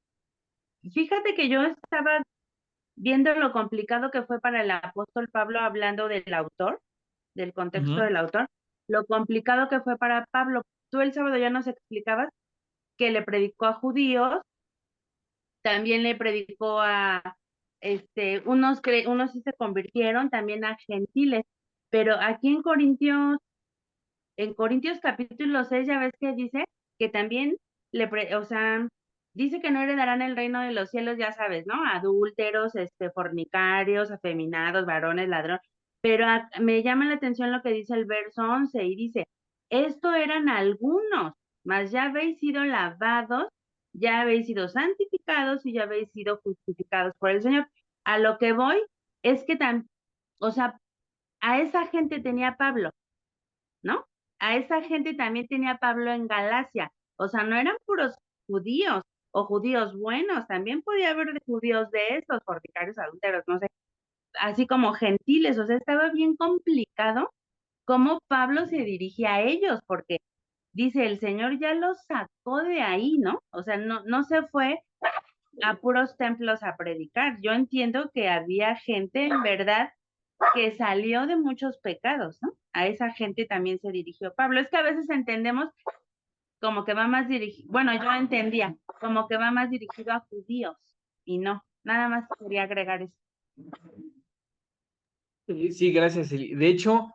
Fíjate que yo estaba viendo lo complicado que fue para el apóstol Pablo hablando del autor, del contexto Ujú. del autor, lo complicado que fue para Pablo. Tú el sábado ya nos explicabas que le predicó a judíos, también le predicó a, unos sí se convirtieron, también a gentiles, pero aquí en Corintios capítulo 6 ya ves que dice que también o sea, dice que no heredarán el reino de los cielos, ya sabes, ¿no? Adúlteros, fornicarios, afeminados, varones, ladrones. Pero me llama la atención lo que dice el verso 11 y dice, esto eran algunos, mas ya habéis sido lavados, ya habéis sido santificados y ya habéis sido justificados por el Señor. A lo que voy es que o sea, a esa gente tenía Pablo, ¿no? A esa gente también tenía Pablo en Galacia. O sea, no eran puros judíos o judíos buenos, también podía haber de judíos de estos, fornicarios, adúlteros, no sé, así como gentiles. O sea, estaba bien complicado cómo Pablo se dirigía a ellos, porque dice, el Señor ya los sacó de ahí, ¿no? O sea, no se fue a puros templos a predicar. Yo entiendo que había gente en verdad que salió de muchos pecados, ¿no? A esa gente también se dirigió Pablo. Es que a veces entendemos como que va más dirigido, bueno, yo entendía, como que va más dirigido a judíos y no, nada más quería agregar eso. Sí, gracias, Eli. De hecho,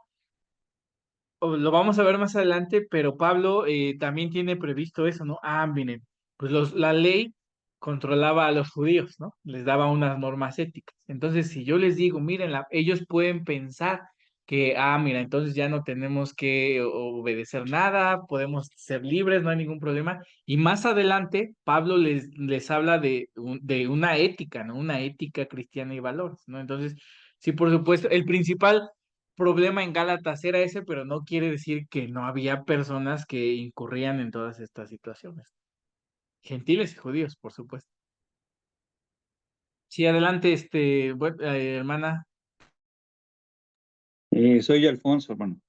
lo vamos a ver más adelante, pero Pablo también tiene previsto eso, ¿no? Miren, pues la ley controlaba a los judíos, ¿no? Les daba unas normas éticas. Entonces, si yo les digo, miren, ellos pueden pensar que, mira, entonces ya no tenemos que obedecer nada, podemos ser libres, no hay ningún problema. Y más adelante, Pablo les habla de una ética, ¿no? Una ética cristiana y valores, ¿no? Entonces, sí, por supuesto, el principal problema en Gálatas era ese, pero no quiere decir que no había personas que incurrían en todas estas situaciones. Gentiles y judíos, por supuesto. Sí, adelante, hermana. Soy Alfonso, hermano.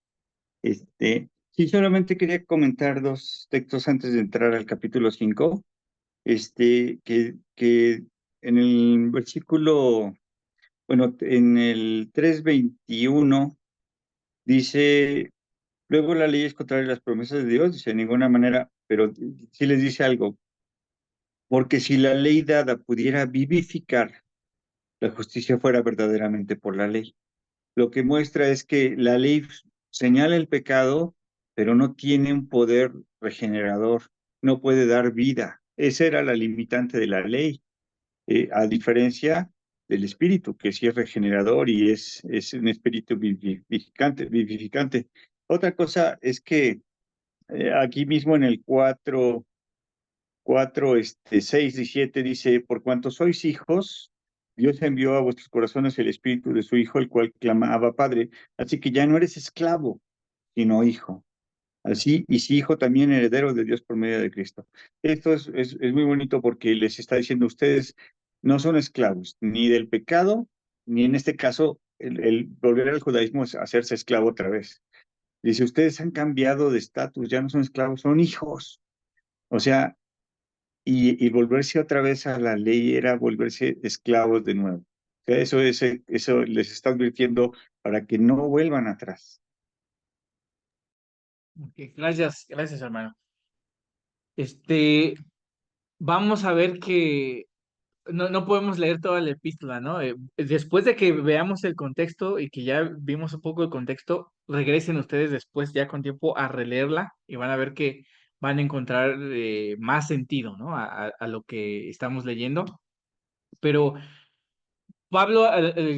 Sí, solamente quería comentar dos textos antes de entrar al capítulo 5. Que en el versículo, bueno, en el 3:21 dice, luego la ley es contraria a las promesas de Dios, dice, de ninguna manera, pero sí les dice algo, porque si la ley dada pudiera vivificar, la justicia fuera verdaderamente por la ley. Lo que muestra es que la ley señala el pecado, pero no tiene un poder regenerador, no puede dar vida. Esa era la limitante de la ley, a diferencia del espíritu, que sí es regenerador y es un espíritu vivificante. Otra cosa es que aquí mismo en el 6 y 7 dice, por cuanto sois hijos, Dios envió a vuestros corazones el espíritu de su Hijo, el cual clamaba Padre. Así que ya no eres esclavo, sino hijo. Así, y si hijo también heredero de Dios por medio de Cristo. Esto es muy bonito porque les está diciendo, ustedes no son esclavos, ni del pecado, ni en este caso, el volver al judaísmo es hacerse esclavo otra vez. Dice, ustedes han cambiado de estatus, ya no son esclavos, son hijos. O sea, y volverse otra vez a la ley era volverse esclavos de nuevo. O sea, eso les está advirtiendo para que no vuelvan atrás. Ok, gracias, hermano. Este, vamos a ver que no podemos leer toda la epístola, ¿no? Después de que veamos el contexto y que ya vimos un poco el contexto, regresen ustedes después ya con tiempo a releerla y van a ver que van a encontrar más sentido, ¿no? A lo que estamos leyendo. Pero Pablo,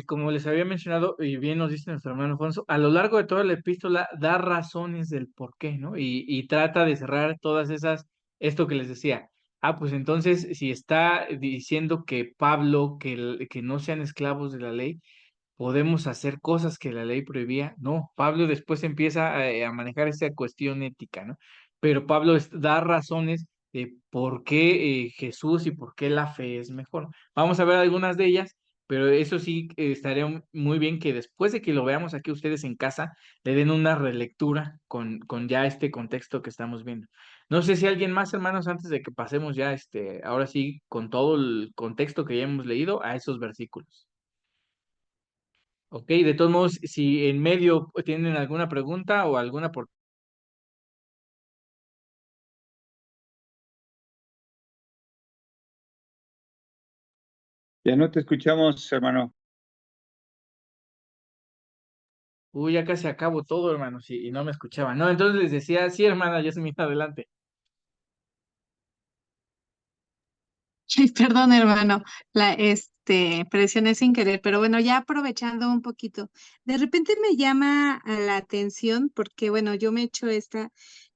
como les había mencionado, y bien nos dice nuestro hermano Alfonso, a lo largo de toda la epístola da razones del por qué, ¿no? Y trata de cerrar todas esas, esto que les decía. Ah, pues entonces, si está diciendo que Pablo, que no sean esclavos de la ley, podemos hacer cosas que la ley prohibía. No, Pablo después empieza a manejar esa cuestión ética, ¿no? Pero Pablo da razones de por qué Jesús y por qué la fe es mejor. Vamos a ver algunas de ellas, pero eso sí, estaría muy bien que después de que lo veamos aquí ustedes en casa, le den una relectura con ya este contexto que estamos viendo. No sé si alguien más, hermanos, antes de que pasemos ya, ahora sí, con todo el contexto que ya hemos leído, a esos versículos. Ok, de todos modos, si en medio tienen alguna pregunta o alguna por... Ya no te escuchamos, hermano. Uy, ya casi acabo todo, hermanos, y no me escuchaban. No, entonces les decía, sí, hermana, ya se me iba adelante. Ay, perdón, hermano, presioné sin querer, pero bueno, ya aprovechando un poquito, de repente me llama a la atención porque, bueno, yo me he hecho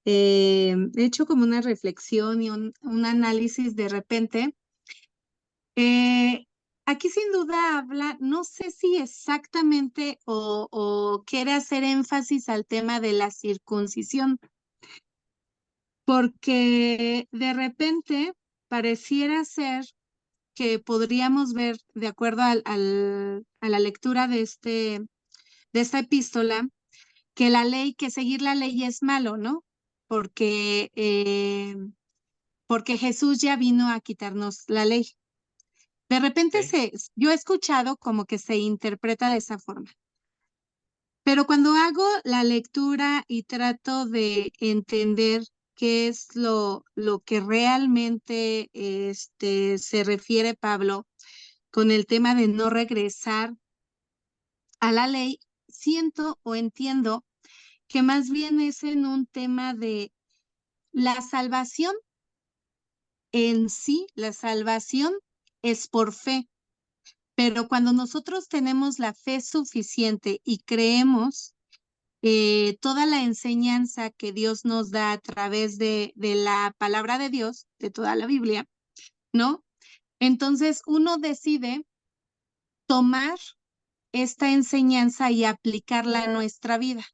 he hecho como una reflexión y un análisis de repente. Eh, Aquí sin duda habla, no sé si exactamente o quiere hacer énfasis al tema de la circuncisión, porque de repente pareciera ser que podríamos ver, de acuerdo a la lectura de esta epístola, que que seguir la ley es malo, ¿no? Porque, porque Jesús ya vino a quitarnos la ley. De repente Ok. yo he escuchado como que se interpreta de esa forma. Pero cuando hago la lectura y trato de entender qué es lo que realmente se refiere Pablo con el tema de no regresar a la ley, siento o entiendo que más bien es en un tema de la salvación en sí, la salvación es por fe, pero cuando nosotros tenemos la fe suficiente y creemos toda la enseñanza que Dios nos da a través de la palabra de Dios, de toda la Biblia, ¿no? Entonces uno decide tomar esta enseñanza y aplicarla a nuestra vida,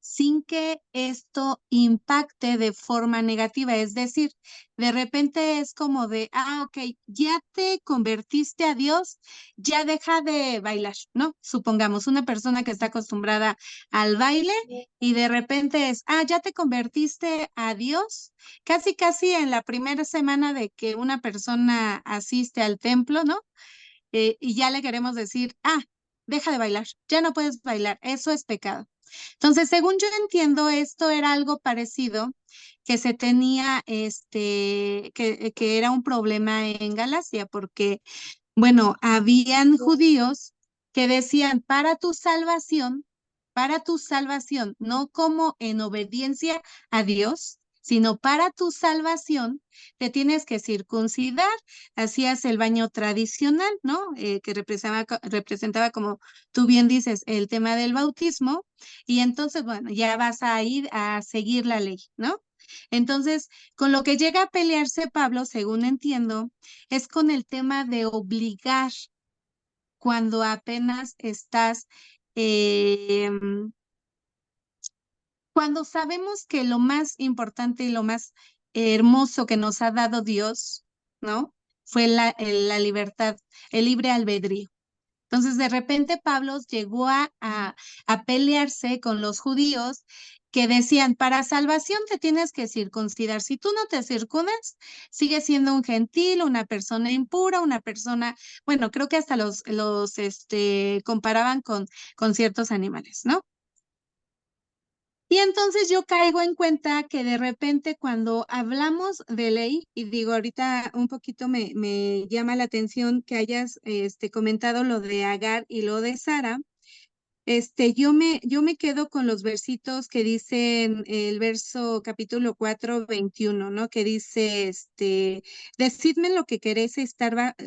sin que esto impacte de forma negativa. Es decir, de repente es como de, ok, ya te convertiste a Dios, ya deja de bailar, ¿no? Supongamos una persona que está acostumbrada al baile y de repente es, ya te convertiste a Dios, casi, casi en la primera semana de que una persona asiste al templo, ¿no? Y ya le queremos decir, deja de bailar, ya no puedes bailar, eso es pecado. Entonces, según yo entiendo, esto era algo parecido que se tenía, que era un problema en Galacia, porque, bueno, habían judíos que decían, para tu salvación, no como en obediencia a Dios, sino para tu salvación, te tienes que circuncidar, hacías el baño tradicional, ¿no? Que representaba, como tú bien dices, el tema del bautismo, y entonces, bueno, ya vas a ir a seguir la ley, ¿no? Entonces, con lo que llega a pelearse Pablo, según entiendo, es con el tema de obligar cuando apenas estás, cuando sabemos que lo más importante y lo más hermoso que nos ha dado Dios, ¿no? Fue la libertad, el libre albedrío. Entonces, de repente Pablo llegó a pelearse con los judíos que decían, para salvación te tienes que circuncidar. Si tú no te circundas, sigues siendo un gentil, una persona impura, una persona, bueno, creo que hasta los comparaban con ciertos animales, ¿no? Y entonces yo caigo en cuenta que de repente cuando hablamos de ley, y digo, ahorita un poquito me llama la atención que hayas comentado lo de Agar y lo de Sara, yo me quedo con los versitos que dicen el verso capítulo 4 21, ¿no? Que dice, decidme lo que queréis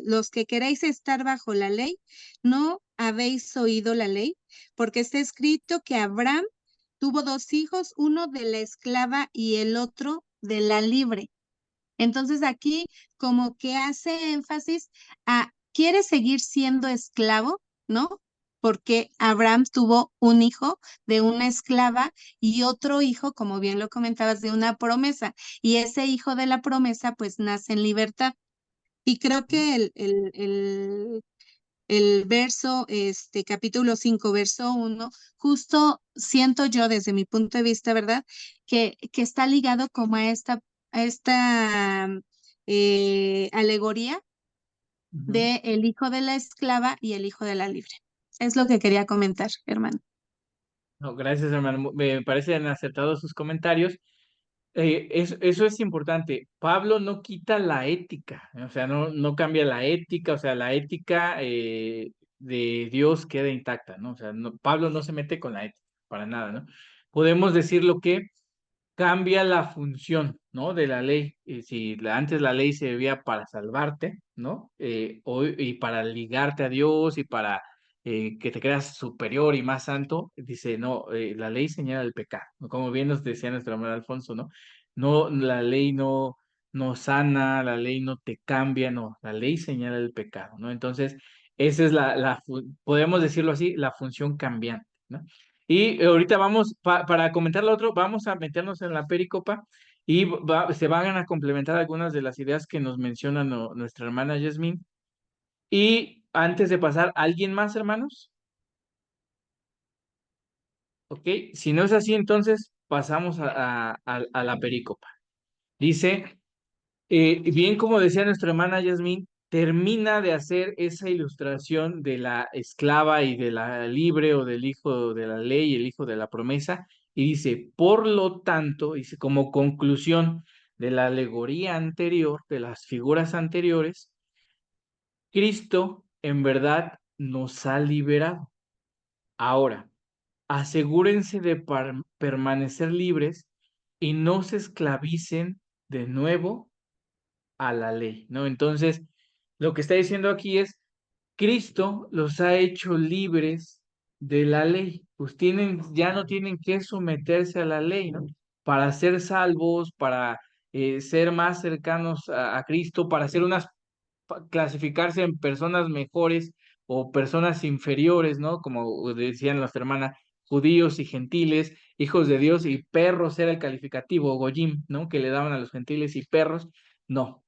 los que queréis estar bajo la ley, ¿no habéis oído la ley? Porque está escrito que Abraham tuvo dos hijos, uno de la esclava y el otro de la libre. Entonces aquí como que hace énfasis quiere seguir siendo esclavo, ¿no? Porque Abraham tuvo un hijo de una esclava y otro hijo, como bien lo comentabas, de una promesa. Y ese hijo de la promesa pues nace en libertad. Y creo que el verso, capítulo 5 verso 1 justo siento yo desde mi punto de vista, ¿verdad? Que está ligado como a esta alegoría de el hijo de la esclava y el hijo de la libre. Es lo que quería comentar, hermano. No, gracias, hermano. Me parecen acertados sus comentarios. Eso es importante. Pablo no quita la ética, o sea, no cambia la ética, o sea, la ética de Dios queda intacta, ¿no? O sea, Pablo no se mete con la ética, para nada, ¿no? Podemos decir lo que cambia la función, ¿no? De la ley. Si antes la ley se servía para salvarte, ¿no? Y para ligarte a Dios y para que te creas superior y más santo, dice, no, la ley señala el pecado, ¿no? Como bien nos decía nuestro hermano Alfonso, ¿no? No, la ley no sana, la ley no te cambia, no, la ley señala el pecado, ¿no? Entonces, esa es podemos decirlo así, la función cambiante, ¿no? Y ahorita vamos, para comentar lo otro, vamos a meternos en la pericopa y se van a complementar algunas de las ideas que nos menciona nuestra hermana Yasmín. Y antes de pasar, ¿alguien más, hermanos? Ok, si no es así, entonces pasamos a la pericopa. Dice, bien como decía nuestra hermana Yasmín, termina de hacer esa ilustración de la esclava y de la libre o del hijo de la ley y el hijo de la promesa, y dice, por lo tanto, dice, como conclusión de la alegoría anterior, de las figuras anteriores, Cristo en verdad nos ha liberado. Ahora, asegúrense de permanecer libres y no se esclavicen de nuevo a la ley, ¿no? Entonces, lo que está diciendo aquí es, Cristo los ha hecho libres de la ley, pues ya no tienen que someterse a la ley, ¿no? Para ser salvos, para ser más cercanos a Cristo, para ser clasificarse en personas mejores o personas inferiores, ¿no? Como decían las hermanas, judíos y gentiles, hijos de Dios y perros era el calificativo, goyim, ¿no? Que le daban a los gentiles y perros. No,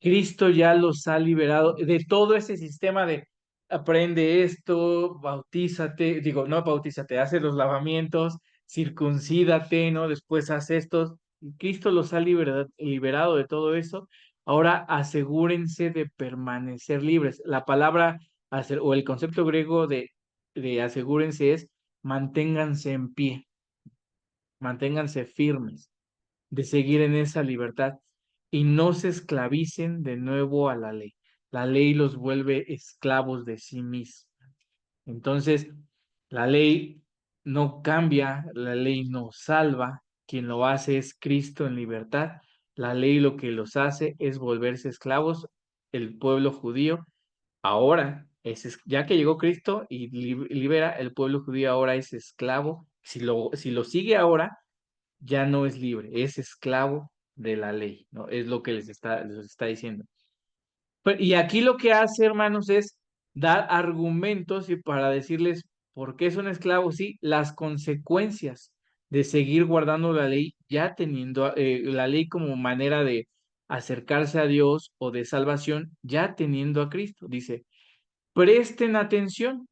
Cristo ya los ha liberado de todo ese sistema de aprende esto, bautízate, digo, no bautízate, hace los lavamientos, circuncídate, ¿no? Después haz estos. Cristo los ha liberado de todo eso. Ahora asegúrense de permanecer libres. La palabra o el concepto griego de asegúrense es manténganse en pie, manténganse firmes de seguir en esa libertad y no se esclavicen de nuevo a la ley. La ley los vuelve esclavos de sí mismos. Entonces, la ley no cambia, la ley no salva, quien lo hace es Cristo en libertad. La ley lo que los hace es volverse esclavos, el pueblo judío. Ahora, ya que llegó Cristo y libera, el pueblo judío ahora es esclavo. Si lo sigue ahora, ya no es libre, es esclavo de la ley, ¿no? Es lo que les está diciendo. Y aquí lo que hace, hermanos, es dar argumentos y para decirles por qué son esclavos, sí, las consecuencias de seguir guardando la ley, ya teniendo la ley como manera de acercarse a Dios o de salvación, ya teniendo a Cristo. Dice, presten atención.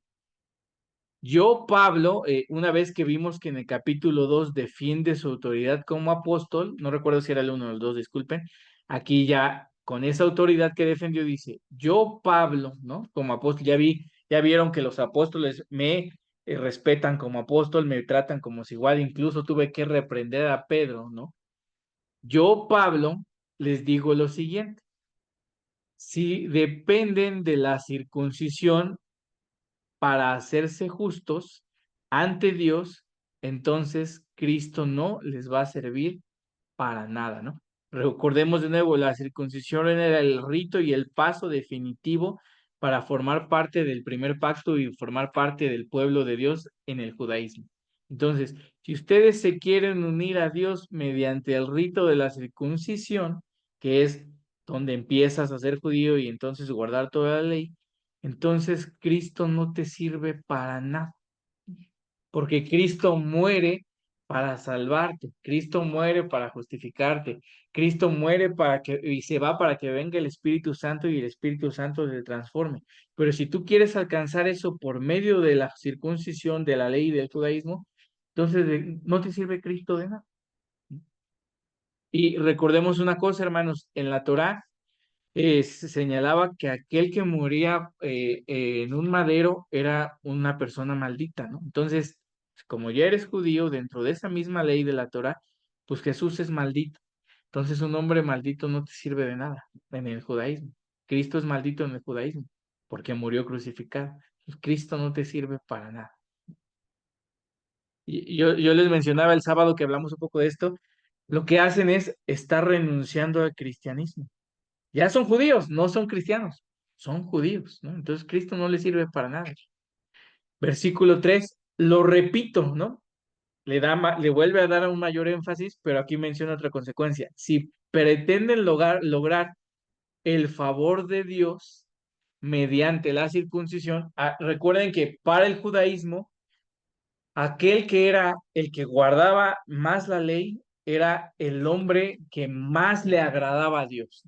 Yo, Pablo, una vez que vimos que en el capítulo 2 defiende su autoridad como apóstol, no recuerdo si era el 1 o el 2, disculpen, aquí ya con esa autoridad que defendió dice, yo, Pablo, ¿no? Como apóstol, ya vieron que los apóstoles me respetan como apóstol, me tratan como si igual, incluso tuve que reprender a Pedro, ¿no? Yo, Pablo, les digo lo siguiente, si dependen de la circuncisión para hacerse justos ante Dios, entonces Cristo no les va a servir para nada, ¿no? Recordemos de nuevo, la circuncisión era el rito y el paso definitivo para formar parte del primer pacto y formar parte del pueblo de Dios en el judaísmo. Entonces, si ustedes se quieren unir a Dios mediante el rito de la circuncisión, que es donde empiezas a ser judío y entonces guardar toda la ley, entonces Cristo no te sirve para nada, porque Cristo muere para salvarte, Cristo muere para justificarte, Cristo muere y se va para que venga el Espíritu Santo y el Espíritu Santo se transforme. Pero si tú quieres alcanzar eso por medio de la circuncisión, de la ley y del judaísmo, entonces no te sirve Cristo de nada. Y recordemos una cosa, hermanos, en la Torá se señalaba que aquel que moría en un madero era una persona maldita, ¿no? Entonces, como ya eres judío, dentro de esa misma ley de la Torah, pues Jesús es maldito. Entonces, un hombre maldito no te sirve de nada en el judaísmo. Cristo es maldito en el judaísmo porque murió crucificado. Cristo no te sirve para nada. Y yo les mencionaba el sábado que hablamos un poco de esto, lo que hacen es estar renunciando al cristianismo. Ya son judíos, no son cristianos, son judíos, ¿no? Entonces Cristo no les sirve para nada. Versículo 3, lo repito, ¿no? Le vuelve a dar un mayor énfasis, pero aquí menciona otra consecuencia. Si pretenden lograr el favor de Dios mediante la circuncisión, recuerden que para el judaísmo, aquel que era el que guardaba más la ley era el hombre que más le agradaba a Dios.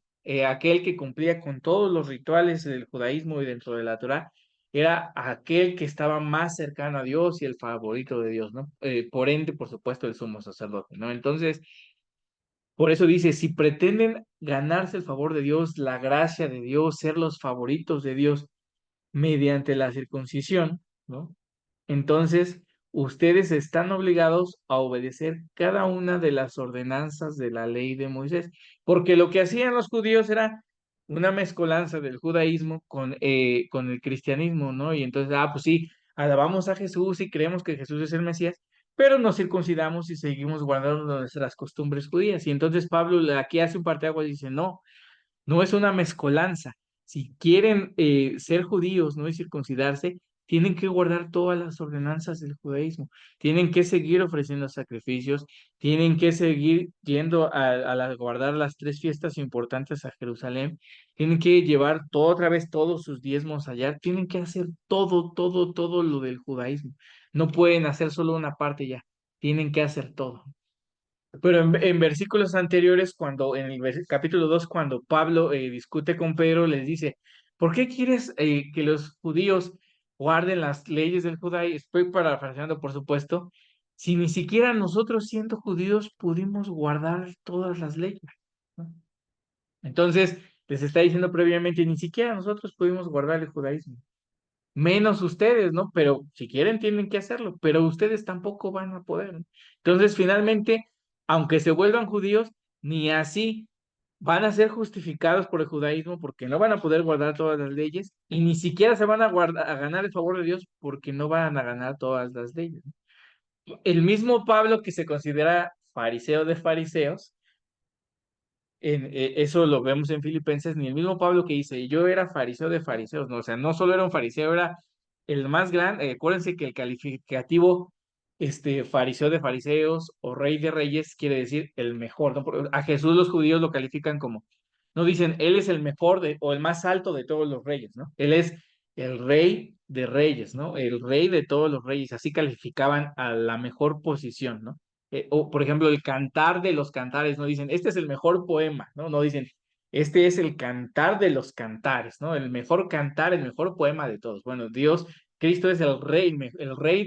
Aquel que cumplía con todos los rituales del judaísmo y dentro de la Torá era aquel que estaba más cercano a Dios y el favorito de Dios, ¿no? Por ende, por supuesto, el sumo sacerdote, ¿no? Entonces, por eso dice, si pretenden ganarse el favor de Dios, la gracia de Dios, ser los favoritos de Dios mediante la circuncisión, ¿no? Entonces, ustedes están obligados a obedecer cada una de las ordenanzas de la ley de Moisés, porque lo que hacían los judíos era una mezcolanza del judaísmo con el cristianismo, ¿no? Y entonces, pues sí, alabamos a Jesús y creemos que Jesús es el Mesías, pero nos circuncidamos y seguimos guardando nuestras costumbres judías. Y entonces Pablo aquí hace un parteaguas y dice, no, no es una mezcolanza. Si quieren ser judíos, ¿no? Y circuncidarse, tienen que guardar todas las ordenanzas del judaísmo, tienen que seguir ofreciendo sacrificios, tienen que seguir yendo guardar las 3 fiestas importantes a Jerusalén, tienen que llevar otra vez todos sus diezmos allá, tienen que hacer todo, todo, todo lo del judaísmo. No pueden hacer solo una parte ya, tienen que hacer todo. Pero en versículos anteriores, cuando en el capítulo 2, cuando Pablo discute con Pedro, les dice, ¿por qué quieres que los judíos guarden las leyes del judaísmo? Estoy parafraseando, por supuesto, si ni siquiera nosotros siendo judíos pudimos guardar todas las leyes, ¿no? Entonces, les está diciendo previamente, ni siquiera nosotros pudimos guardar el judaísmo, menos ustedes, ¿no? Pero si quieren, tienen que hacerlo, pero ustedes tampoco van a poder, ¿no? Entonces, finalmente, aunque se vuelvan judíos, ni así van a ser justificados por el judaísmo porque no van a poder guardar todas las leyes y ni siquiera se van a ganar el favor de Dios porque no van a ganar todas las leyes, ¿no? El mismo Pablo que se considera fariseo de fariseos, eso lo vemos en Filipenses, ni el mismo Pablo que dice, yo era fariseo de fariseos, no, o sea, no solo era un fariseo, era el más grande. Acuérdense que el calificativo fariseo de fariseos o rey de reyes quiere decir el mejor, ¿no? A Jesús los judíos lo califican como, no dicen, él es el mejor o el más alto de todos los reyes, ¿no? Él es el rey de reyes, ¿no? El rey de todos los reyes, así calificaban a la mejor posición, ¿no? O por ejemplo, el cantar de los cantares, no dicen, este es el mejor poema, ¿no? No dicen, este es el cantar de los cantares, ¿no? El mejor cantar, el mejor poema de todos. Bueno, Dios, Cristo es el rey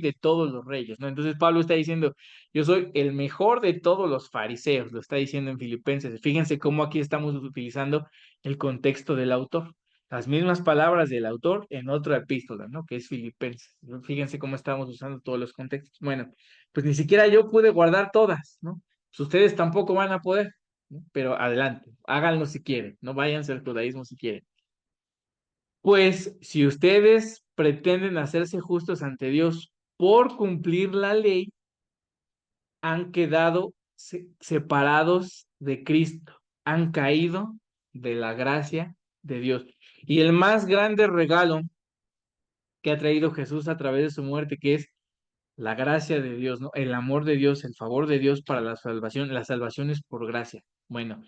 de todos los reyes, ¿no? Entonces Pablo está diciendo, yo soy el mejor de todos los fariseos, lo está diciendo en Filipenses. Fíjense cómo aquí estamos utilizando el contexto del autor. Las mismas palabras del autor en otra epístola, ¿no? Que es Filipenses. Fíjense cómo estamos usando todos los contextos. Bueno, pues ni siquiera yo pude guardar todas, ¿no? Pues ustedes tampoco van a poder, ¿no? Pero adelante, háganlo si quieren, no váyanse al judaísmo si quieren. Pues si ustedes pretenden hacerse justos ante Dios por cumplir la ley, han quedado separados de Cristo, han caído de la gracia de Dios. Y el más grande regalo que ha traído Jesús a través de su muerte, que es la gracia de Dios, ¿no? El amor de Dios, el favor de Dios para la salvación es por gracia. Bueno,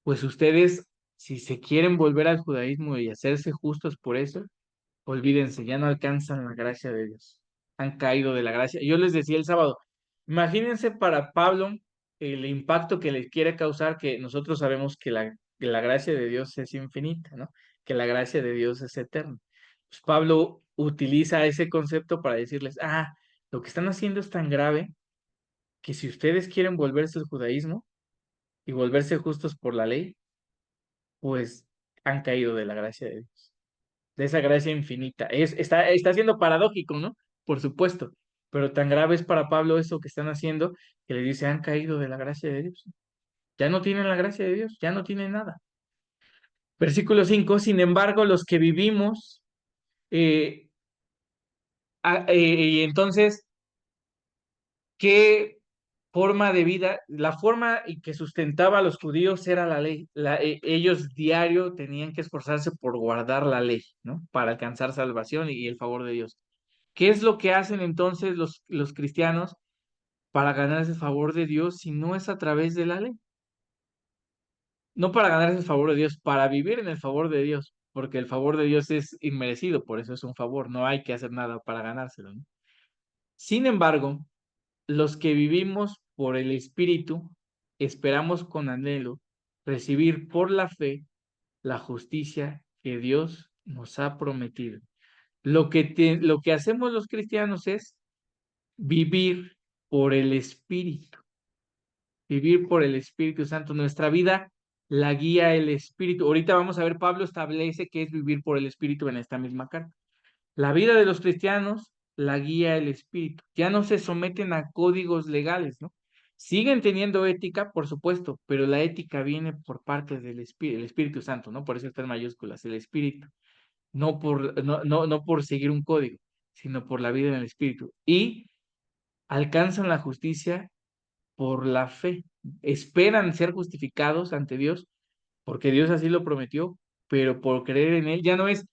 pues ustedes, si se quieren volver al judaísmo y hacerse justos por eso, olvídense, ya no alcanzan la gracia de Dios. Han caído de la gracia. Yo les decía el sábado, imagínense para Pablo el impacto que les quiere causar, que nosotros sabemos que la gracia de Dios es infinita, ¿no? Que la gracia de Dios es eterna. Pues Pablo utiliza ese concepto para decirles, lo que están haciendo es tan grave que si ustedes quieren volverse al judaísmo y volverse justos por la ley, pues han caído de la gracia de Dios, de esa gracia infinita. Está siendo paradójico, ¿no? Por supuesto, pero tan grave es para Pablo eso que están haciendo que le dice, han caído de la gracia de Dios. Ya no tienen la gracia de Dios, ya no tienen nada. Versículo 5, sin embargo, los que vivimos, y entonces, ¿qué forma de vida? La forma y que sustentaba a los judíos era la ley. Ellos diario tenían que esforzarse por guardar la ley, ¿no? Para alcanzar salvación y el favor de Dios. ¿Qué es lo que hacen entonces los cristianos para ganar ese favor de Dios si no es a través de la ley? No para ganar ese favor de Dios, para vivir en el favor de Dios, porque el favor de Dios es inmerecido, por eso es un favor, no hay que hacer nada para ganárselo, ¿no? Sin embargo, los que vivimos por el Espíritu, esperamos con anhelo recibir por la fe la justicia que Dios nos ha prometido. Lo que hacemos los cristianos es vivir por el Espíritu, vivir por el Espíritu Santo. Nuestra vida la guía el Espíritu. Ahorita vamos a ver, Pablo establece qué es vivir por el Espíritu en esta misma carta. La vida de los cristianos la guía el Espíritu. Ya no se someten a códigos legales, ¿no? Siguen teniendo ética, por supuesto, pero la ética viene por parte del Espíritu, el Espíritu Santo, ¿no? Por eso está en mayúsculas, el Espíritu. No por seguir un código, sino por la vida en el Espíritu. Y alcanzan la justicia por la fe. Esperan ser justificados ante Dios porque Dios así lo prometió, pero por creer en Él ya no es,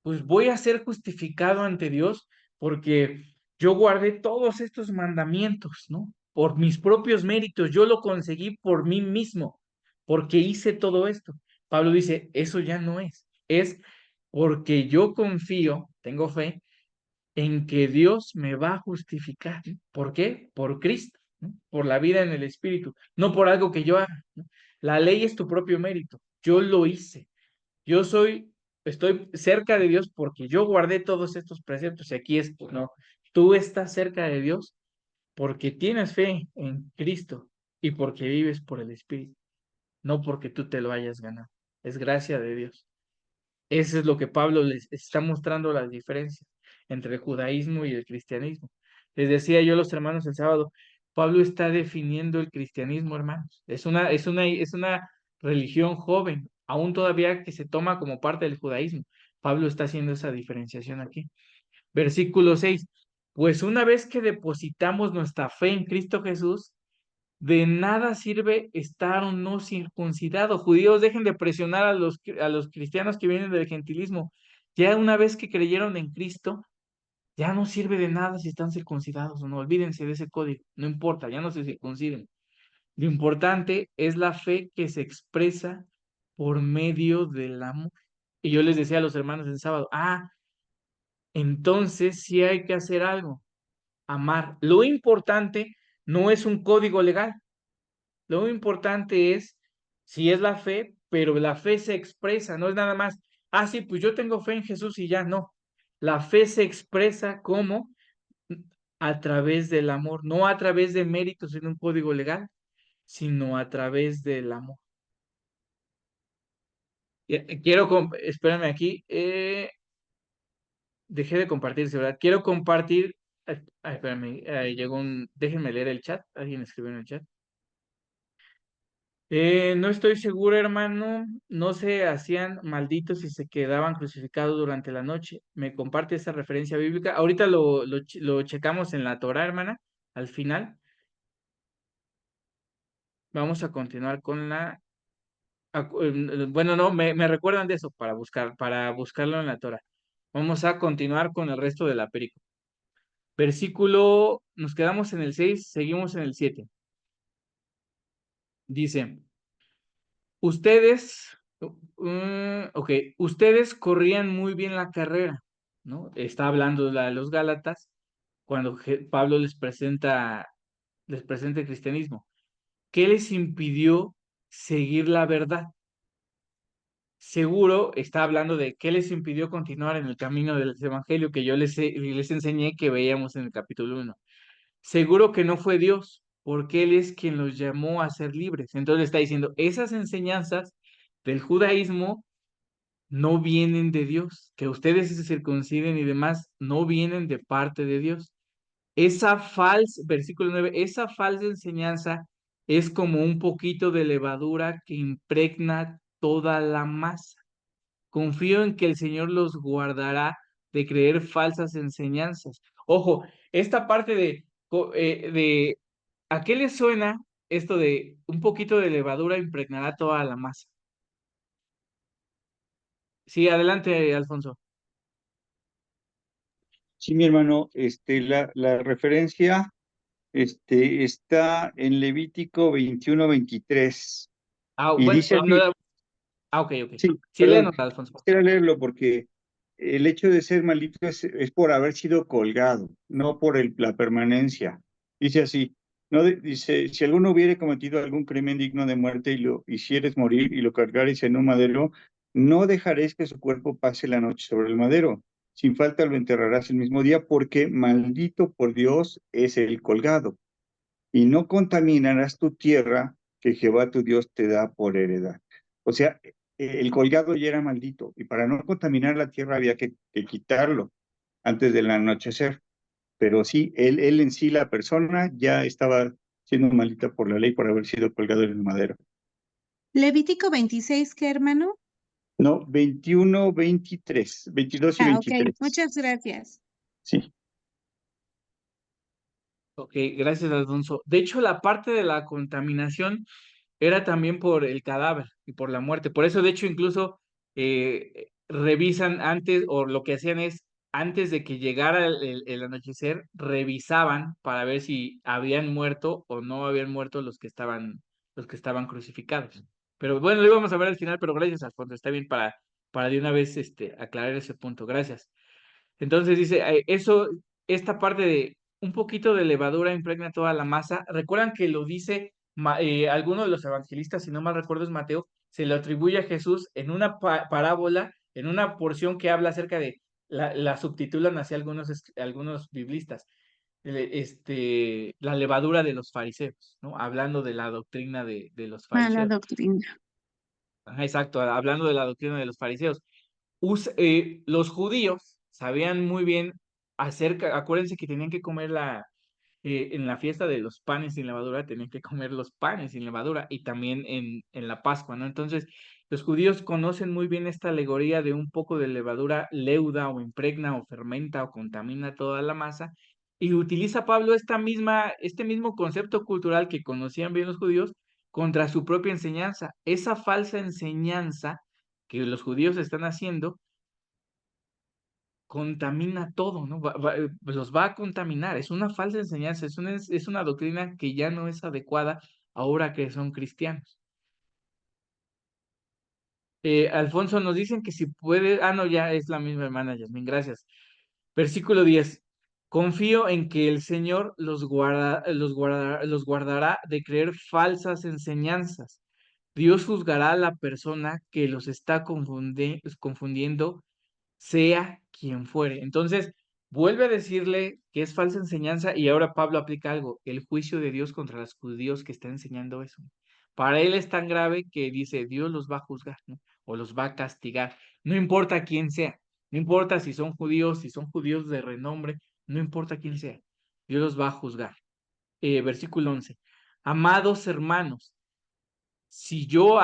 pues voy a ser justificado ante Dios porque yo guardé todos estos mandamientos, ¿no? Por mis propios méritos, yo lo conseguí por mí mismo, porque hice todo esto. Pablo dice, eso ya no es porque yo confío, tengo fe en que Dios me va a justificar. ¿No? ¿Por qué? Por Cristo, ¿no? Por la vida en el Espíritu, no por algo que yo haga, ¿no? La ley es tu propio mérito, yo lo hice, yo estoy cerca de Dios porque yo guardé todos estos preceptos y aquí es, no, tú estás cerca de Dios porque tienes fe en Cristo y porque vives por el Espíritu, no porque tú te lo hayas ganado, es gracia de Dios. Eso es lo que Pablo les está mostrando las diferencias entre el judaísmo y el cristianismo. Les decía yo a los hermanos el sábado, Pablo está definiendo el cristianismo, hermanos. Es una religión joven, aún todavía que se toma como parte del judaísmo. Pablo está haciendo esa diferenciación aquí. Versículo 6. Pues una vez que depositamos nuestra fe en Cristo Jesús, de nada sirve estar o no circuncidado. Judíos, dejen de presionar a los cristianos que vienen del gentilismo. Ya una vez que creyeron en Cristo, ya no sirve de nada si están circuncidados o no. Olvídense de ese código. No importa, ya no se circunciden. Lo importante es la fe que se expresa por medio del amor. Y yo les decía a los hermanos el sábado, entonces sí hay que hacer algo, amar. Lo importante no es un código legal. Lo importante es si es la fe, pero la fe se expresa, no es nada más, sí, pues yo tengo fe en Jesús y ya no. La fe se expresa como a través del amor, no a través de méritos en un código legal, sino a través del amor. Espérame aquí, dejé de compartirse, ¿verdad? Quiero compartir, espérame, déjenme leer el chat, alguien escribió en el chat. No estoy seguro, hermano. No se hacían malditos y se quedaban crucificados durante la noche. ¿Me comparte esa referencia bíblica? Ahorita lo checamos en la Torá, hermana, al final. Vamos a continuar con bueno, no, me recuerdan de eso para buscarlo en la Torá. Vamos a continuar con el resto de la película. Nos quedamos en el 6, seguimos en el 7. Dice. Ustedes, ustedes corrían muy bien la carrera, ¿no? Está hablando de los Gálatas cuando Pablo les presenta el cristianismo. ¿Qué les impidió seguir la verdad? Seguro está hablando de qué les impidió continuar en el camino del evangelio que yo les enseñé que veíamos en el capítulo 1. Seguro que no fue Dios, porque Él es quien los llamó a ser libres. Entonces está diciendo, esas enseñanzas del judaísmo no vienen de Dios, que ustedes se circunciden y demás, no vienen de parte de Dios. Versículo 9, esa falsa enseñanza es como un poquito de levadura que impregna toda la masa. Confío en que el Señor los guardará de creer falsas enseñanzas. Ojo, esta parte de ¿a qué les suena esto de un poquito de levadura impregnará toda la masa? Sí, adelante, Alfonso. Sí, mi hermano, la referencia está en Levítico 21-23 y Bueno, dice así, ok. sí, Sí, perdón, léenos, Alfonso. quisiera leerlo porque el hecho de ser maldito es por haber sido colgado, no por la permanencia. Dice así, dice, si alguno hubiere cometido algún crimen digno de muerte y lo hicieres morir y lo cargares en un madero, no dejaréis que su cuerpo pase la noche sobre el madero. Sin falta lo enterrarás el mismo día, porque maldito por Dios es el colgado. Y no contaminarás tu tierra que Jehová tu Dios te da por heredad. O sea, el colgado ya era maldito, y para no contaminar la tierra había que quitarlo antes del anochecer. Pero sí, él en sí, la persona, ya estaba siendo maldita por la ley por haber sido colgado en el madero. Levítico 26, ¿qué, hermano? No, 21, 23, 22 y Ok, 23. muchas gracias. Sí. Ok, gracias, Alfonso. De hecho, la parte de la contaminación era también por el cadáver y por la muerte. Por eso, de hecho, incluso revisan antes, o lo que hacían es, antes de que llegara el anochecer, revisaban para ver si habían muerto o no habían muerto los que estaban crucificados. Pero bueno, lo íbamos a ver al final, pero gracias, Alfonso, está bien para de una vez aclarar ese punto. Gracias. Entonces dice, esta parte de un poquito de levadura impregna toda la masa. Recuerdan que lo dice alguno de los evangelistas, si no mal recuerdo es Mateo, se lo atribuye a Jesús en una parábola, en una porción que habla acerca de, la subtitulan hacia algunos biblistas, la levadura de los fariseos, ¿no? Hablando de la doctrina de los Mala fariseos. doctrina. Ajá, exacto, hablando de la doctrina de los fariseos. Los judíos sabían muy bien acuérdense que tenían que comer en la fiesta de los panes sin levadura, tenían que comer los panes sin levadura y también en la Pascua, ¿no? Entonces, los judíos conocen muy bien esta alegoría de un poco de levadura leuda o impregna o fermenta o contamina toda la masa, y utiliza Pablo este mismo concepto cultural que conocían bien los judíos contra su propia enseñanza. Esa falsa enseñanza que los judíos están haciendo contamina todo, ¿no? Los va a contaminar. Es una falsa enseñanza, es una doctrina que ya no es adecuada ahora que son cristianos. Alfonso, nos dicen que si puede, no, ya es la misma hermana Yasmin, gracias. Versículo 10. Confío en que el Señor los guardará de creer falsas enseñanzas. Dios juzgará a la persona que los está confundiendo, sea quien fuere. Entonces, vuelve a decirle que es falsa enseñanza, y ahora Pablo aplica algo, el juicio de Dios contra los judíos que están enseñando eso. Para él es tan grave que dice, Dios los va a juzgar, ¿no? O los va a castigar. No importa quién sea, no importa si son judíos de renombre, no importa quién sea, Dios los va a juzgar. Versículo 11. Amados hermanos, si yo,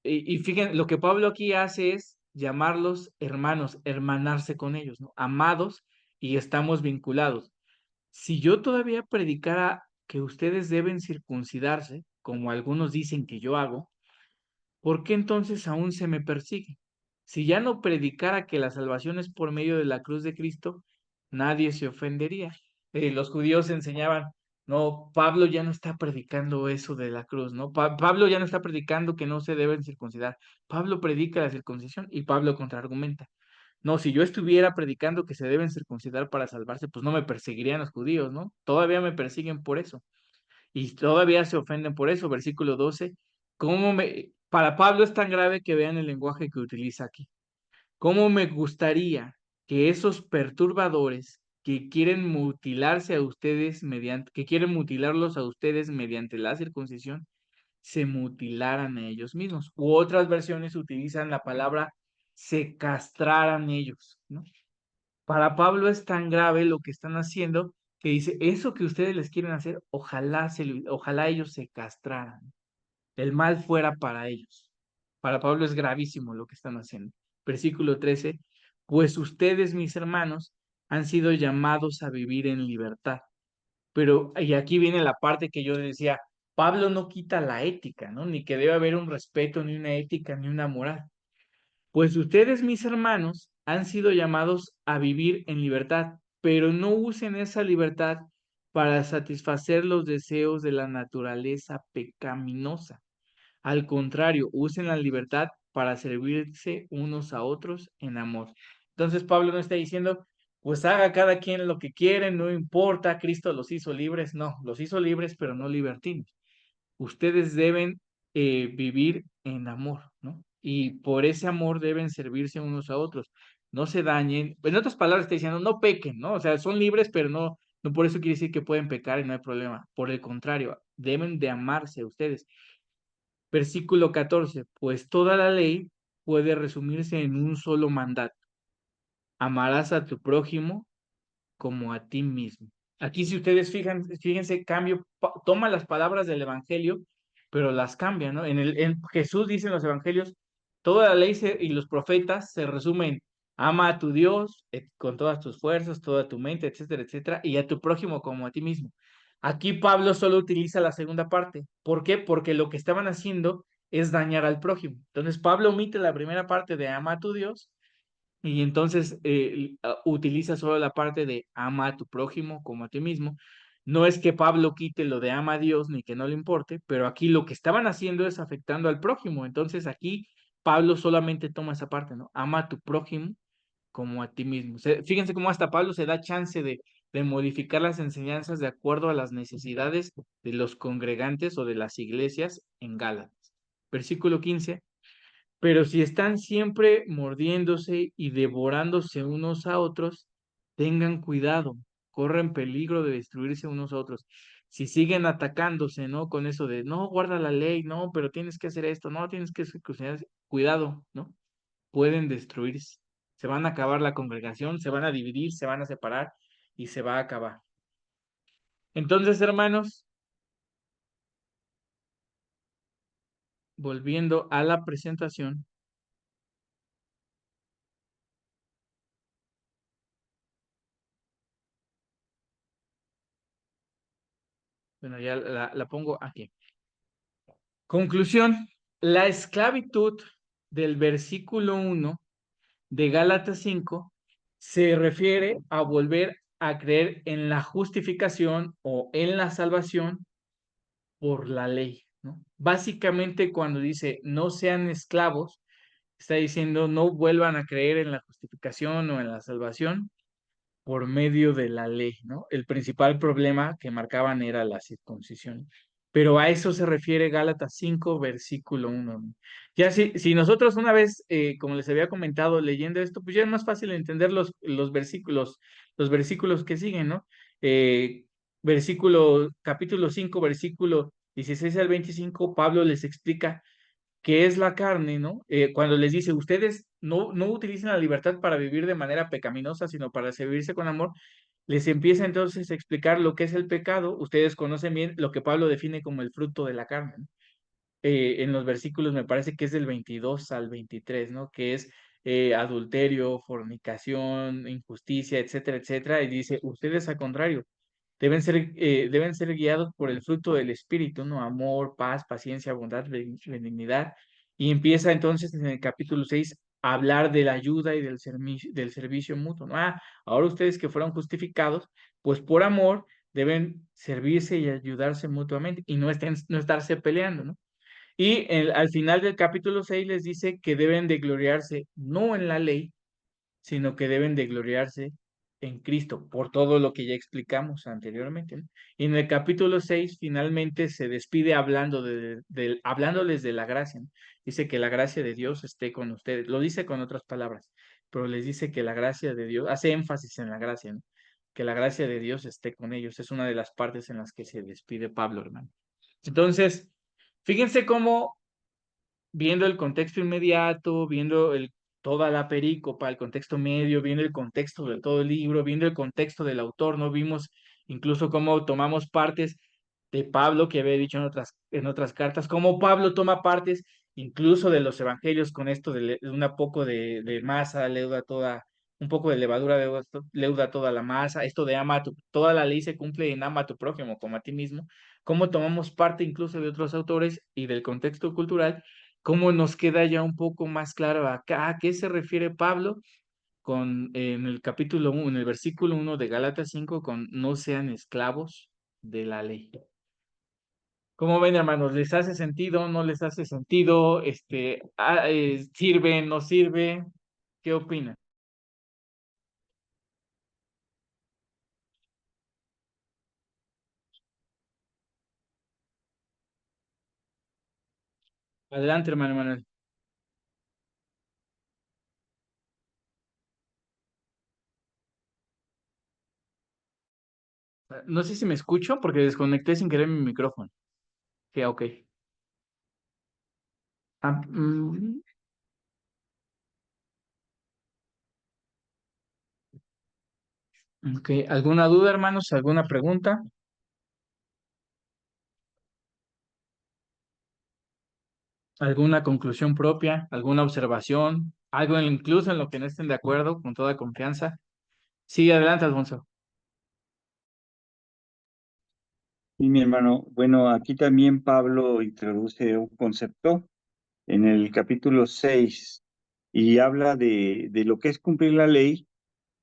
y fíjense, lo que Pablo aquí hace es llamarlos hermanos, hermanarse con ellos, ¿no? Amados, y estamos vinculados. Si yo todavía predicara que ustedes deben circuncidarse, como algunos dicen que yo hago, ¿por qué entonces aún se me persigue? Si ya no predicara que la salvación es por medio de la cruz de Cristo, nadie se ofendería. Los judíos enseñaban, no, Pablo ya no está predicando eso de la cruz, ¿no? Pablo ya no está predicando que no se deben circuncidar. Pablo predica la circuncisión y Pablo contraargumenta. No, si yo estuviera predicando que se deben circuncidar para salvarse, pues no me perseguirían los judíos, ¿no? Todavía me persiguen por eso y todavía se ofenden por eso. Versículo 12. Para Pablo es tan grave que vean el lenguaje que utiliza aquí. ¿Cómo me gustaría que esos perturbadores que quieren mutilarse a ustedes que quieren mutilarlos a ustedes mediante la circuncisión, se mutilaran a ellos mismos? U otras versiones utilizan la palabra se castraran ellos, ¿no? Para Pablo es tan grave lo que están haciendo que dice, eso que ustedes les quieren hacer, ojalá ellos se castraran, el mal fuera para ellos. Para Pablo es gravísimo lo que están haciendo. Versículo 13, pues ustedes, mis hermanos, han sido llamados a vivir en libertad. Pero, y aquí viene la parte que yo decía, Pablo no quita la ética, ¿no? Ni que debe haber un respeto, ni una ética, ni una moral. Pues ustedes, mis hermanos, han sido llamados a vivir en libertad, pero no usen esa libertad para satisfacer los deseos de la naturaleza pecaminosa. Al contrario, usen la libertad para servirse unos a otros en amor. Entonces Pablo no está diciendo, pues haga cada quien lo que quiere, no importa, Cristo los hizo libres. No, los hizo libres, pero no libertinos. Ustedes deben vivir en amor, ¿no? Y por ese amor deben servirse unos a otros. No se dañen. En otras palabras, está diciendo, no pequen, ¿no? O sea, son libres, pero no por eso quiere decir que pueden pecar y no hay problema. Por el contrario, deben de amarse ustedes. Versículo 14, pues toda la ley puede resumirse en un solo mandato. Amarás a tu prójimo como a ti mismo. Aquí si ustedes fíjense, toma las palabras del Evangelio, pero las cambia, ¿no? En Jesús dice en los Evangelios, toda la ley y los profetas se resumen, ama a tu Dios con todas tus fuerzas, toda tu mente, etcétera, etcétera, y a tu prójimo como a ti mismo. Aquí Pablo solo utiliza la segunda parte. ¿Por qué? Porque lo que estaban haciendo es dañar al prójimo. Entonces Pablo omite la primera parte de ama a tu Dios Y entonces utiliza solo la parte de ama a tu prójimo como a ti mismo. No es que Pablo quite lo de ama a Dios ni que no le importe, pero aquí lo que estaban haciendo es afectando al prójimo. Entonces aquí Pablo solamente toma esa parte, ¿no? Ama a tu prójimo como a ti mismo. Fíjense cómo hasta Pablo se da chance de modificar las enseñanzas de acuerdo a las necesidades de los congregantes o de las iglesias en Gálatas. Versículo 15. Pero si están siempre mordiéndose y devorándose unos a otros, tengan cuidado, corren peligro de destruirse unos a otros. Si siguen atacándose, ¿no? Con eso de, no, guarda la ley, no, pero tienes que hacer esto, no, tienes que cocinar, cuidado, ¿no? Pueden destruirse. Se van a acabar la congregación, se van a dividir, se van a separar y se va a acabar. Entonces, hermanos, volviendo a la presentación, bueno, ya la pongo aquí. Conclusión, la esclavitud del versículo 1 de Gálatas 5 se refiere a volver a creer en la justificación o en la salvación por la ley, ¿no? Básicamente cuando dice no sean esclavos, está diciendo no vuelvan a creer en la justificación o en la salvación por medio de la ley, ¿no? El principal problema que marcaban era la circuncisión. Pero a eso se refiere Gálatas 5, versículo 1. Ya si nosotros una vez, como les había comentado, leyendo esto, pues ya es más fácil entender los versículos que siguen, ¿no? Capítulo 5, versículo 16 al 25, Pablo les explica qué es la carne, ¿no? Cuando les dice, ustedes no utilicen la libertad para vivir de manera pecaminosa, sino para servirse con amor, les empieza entonces a explicar lo que es el pecado. Ustedes conocen bien lo que Pablo define como el fruto de la carne, ¿no? En los versículos me parece que es del 22 al 23, ¿no? Que es adulterio, fornicación, injusticia, etcétera, etcétera. Y dice, ustedes al contrario, deben ser guiados por el fruto del Espíritu, ¿no? Amor, paz, paciencia, bondad, benignidad. Y empieza entonces en el capítulo 6 a hablar de la ayuda y del servicio mutuo, ¿no? Ahora ustedes que fueron justificados, pues por amor deben servirse y ayudarse mutuamente y no estarse peleando, ¿no? Y al final del capítulo 6 les dice que deben de gloriarse no en la ley, sino que deben de gloriarse en Cristo, por todo lo que ya explicamos anteriormente, ¿no? Y en el capítulo 6 finalmente se despide hablándoles de la gracia, ¿no? Dice que la gracia de Dios esté con ustedes. Lo dice con otras palabras, pero les dice que la gracia de Dios, hace énfasis en la gracia, ¿no? Que la gracia de Dios esté con ellos. Es una de las partes en las que se despide Pablo, hermano. Entonces, fíjense cómo viendo el contexto inmediato, viendo toda la perícopa, el contexto medio, viendo el contexto de todo el libro, viendo el contexto del autor, ¿no? Vimos incluso cómo tomamos partes de Pablo, que había dicho en otras cartas, cómo Pablo toma partes incluso de los evangelios con esto de una poco de masa, leuda toda, un poco de levadura leuda toda la masa, esto de toda la ley se cumple en ama a tu prójimo como a ti mismo, cómo tomamos parte incluso de otros autores y del contexto cultural, cómo nos queda ya un poco más claro acá a qué se refiere Pablo en el capítulo 1, en el versículo 1 de Gálatas 5, con no sean esclavos de la ley. ¿Cómo ven, hermanos? ¿Les hace sentido? ¿No les hace sentido? ¿Sirve? ¿No sirve? ¿Qué opinan? Adelante, hermano Manuel. No sé si me escucho porque desconecté sin querer mi micrófono. Sí, ok. Ah, ok. ¿Alguna duda, hermanos? ¿Alguna pregunta? ¿Alguna conclusión propia? ¿Alguna observación? ¿Algo incluso en lo que no estén de acuerdo? Con toda confianza. Sí, adelante, Alfonso. Y mi hermano, bueno, aquí también Pablo introduce un concepto en el capítulo 6 y habla de lo que es cumplir la ley,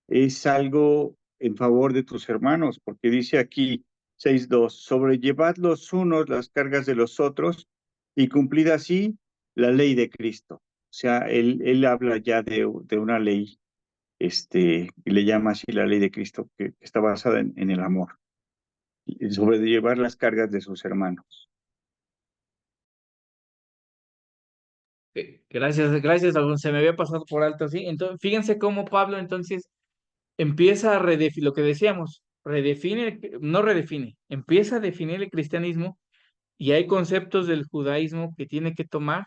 es algo en favor de tus hermanos, porque dice aquí 6:2, sobrellevad los unos las cargas de los otros y cumplid así la ley de Cristo. O sea, él habla ya de una ley, y le llama así la ley de Cristo, que está basada en el amor, y sobrellevar las cargas de sus hermanos. Gracias, gracias, Alfonso. Se me había pasado por alto, ¿sí? Entonces, fíjense cómo Pablo entonces empieza a redefinir lo que decíamos, redefine, no redefine, empieza a definir el cristianismo y hay conceptos del judaísmo que tiene que tomar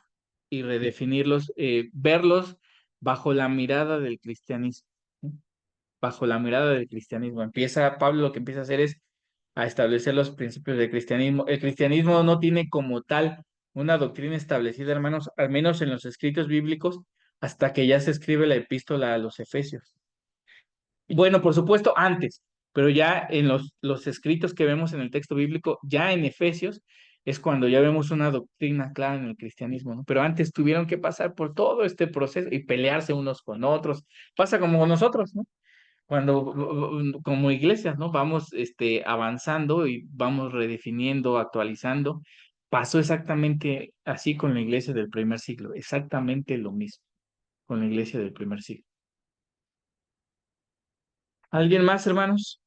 y redefinirlos, verlos bajo la mirada del cristianismo, ¿sí? Bajo la mirada del cristianismo. Empieza, Pablo lo que empieza a hacer es a establecer los principios del cristianismo. El cristianismo no tiene como tal una doctrina establecida, hermanos, al menos en los escritos bíblicos, hasta que ya se escribe la epístola a los Efesios. Bueno, por supuesto, antes, pero ya en los escritos que vemos en el texto bíblico, ya en Efesios, es cuando ya vemos una doctrina clara en el cristianismo, ¿no? Pero antes tuvieron que pasar por todo este proceso y pelearse unos con otros. Pasa como con nosotros, ¿no? Cuando como iglesias, ¿no? Vamos avanzando y vamos redefiniendo, actualizando. Pasó exactamente así con la iglesia del primer siglo, exactamente lo mismo con la iglesia del primer siglo. ¿Alguien más, hermanos?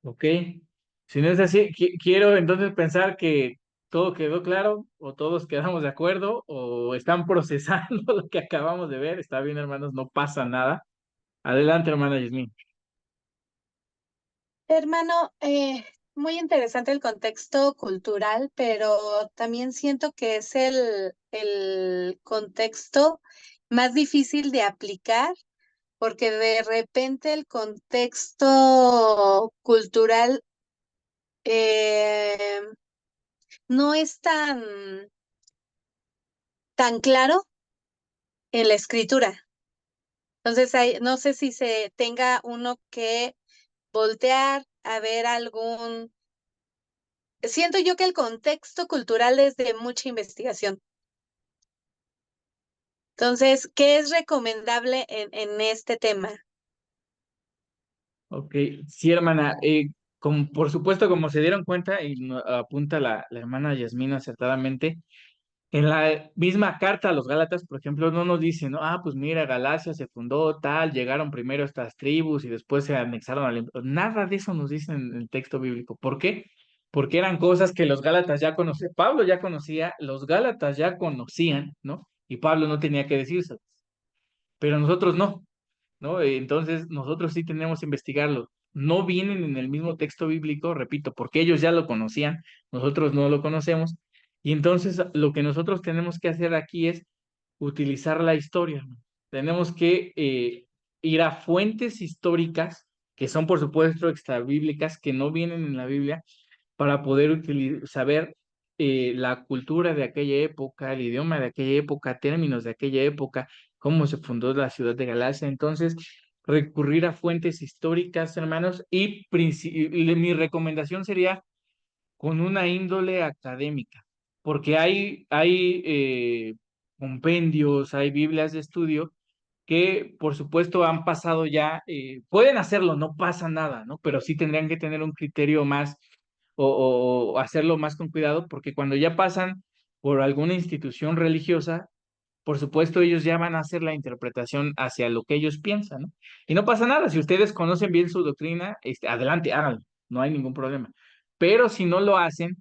Ok. Si no es así, quiero entonces pensar que todo quedó claro o todos quedamos de acuerdo o están procesando lo que acabamos de ver. Está bien, hermanos, no pasa nada. Adelante, hermana Yasmín. Hermano, muy interesante el contexto cultural, pero también siento que es el contexto más difícil de aplicar, porque de repente el contexto cultural eh, no es tan claro en la escritura. Entonces, no sé si se tenga uno que voltear a ver algún. Siento yo que el contexto cultural es de mucha investigación. Entonces, ¿qué es recomendable en este tema? Ok, sí, hermana. Por supuesto, como se dieron cuenta y apunta la hermana Yasmín acertadamente, en la misma carta a los Gálatas, por ejemplo, no nos dicen, ¿no? Ah, pues mira, Galacia se fundó tal, llegaron primero estas tribus y después se anexaron al... Nada de eso nos dice en el texto bíblico. ¿Por qué? Porque eran cosas que los Gálatas ya conocían, Pablo ya conocía, los Gálatas ya conocían, ¿no? Y Pablo no tenía que decirse, pero nosotros no. ¿No? Entonces, nosotros sí tenemos que investigarlo. No vienen en el mismo texto bíblico, repito, porque ellos ya lo conocían, nosotros no lo conocemos. Y entonces, lo que nosotros tenemos que hacer aquí es utilizar la historia, ¿no? Tenemos que ir a fuentes históricas, que son, por supuesto, extrabíblicas, que no vienen en la Biblia, para poder saber la cultura de aquella época, el idioma de aquella época, términos de aquella época, cómo se fundó la ciudad de Galacia. Entonces, recurrir a fuentes históricas, hermanos, y mi recomendación sería con una índole académica, porque hay compendios, hay Biblias de estudio que por supuesto han pasado ya, pueden hacerlo, no pasa nada, ¿no? Pero sí tendrían que tener un criterio más o hacerlo más con cuidado, porque cuando ya pasan por alguna institución religiosa, por supuesto ellos ya van a hacer la interpretación hacia lo que ellos piensan, ¿no? Y no pasa nada, si ustedes conocen bien su doctrina, adelante, háganlo, no hay ningún problema. Pero si no lo hacen,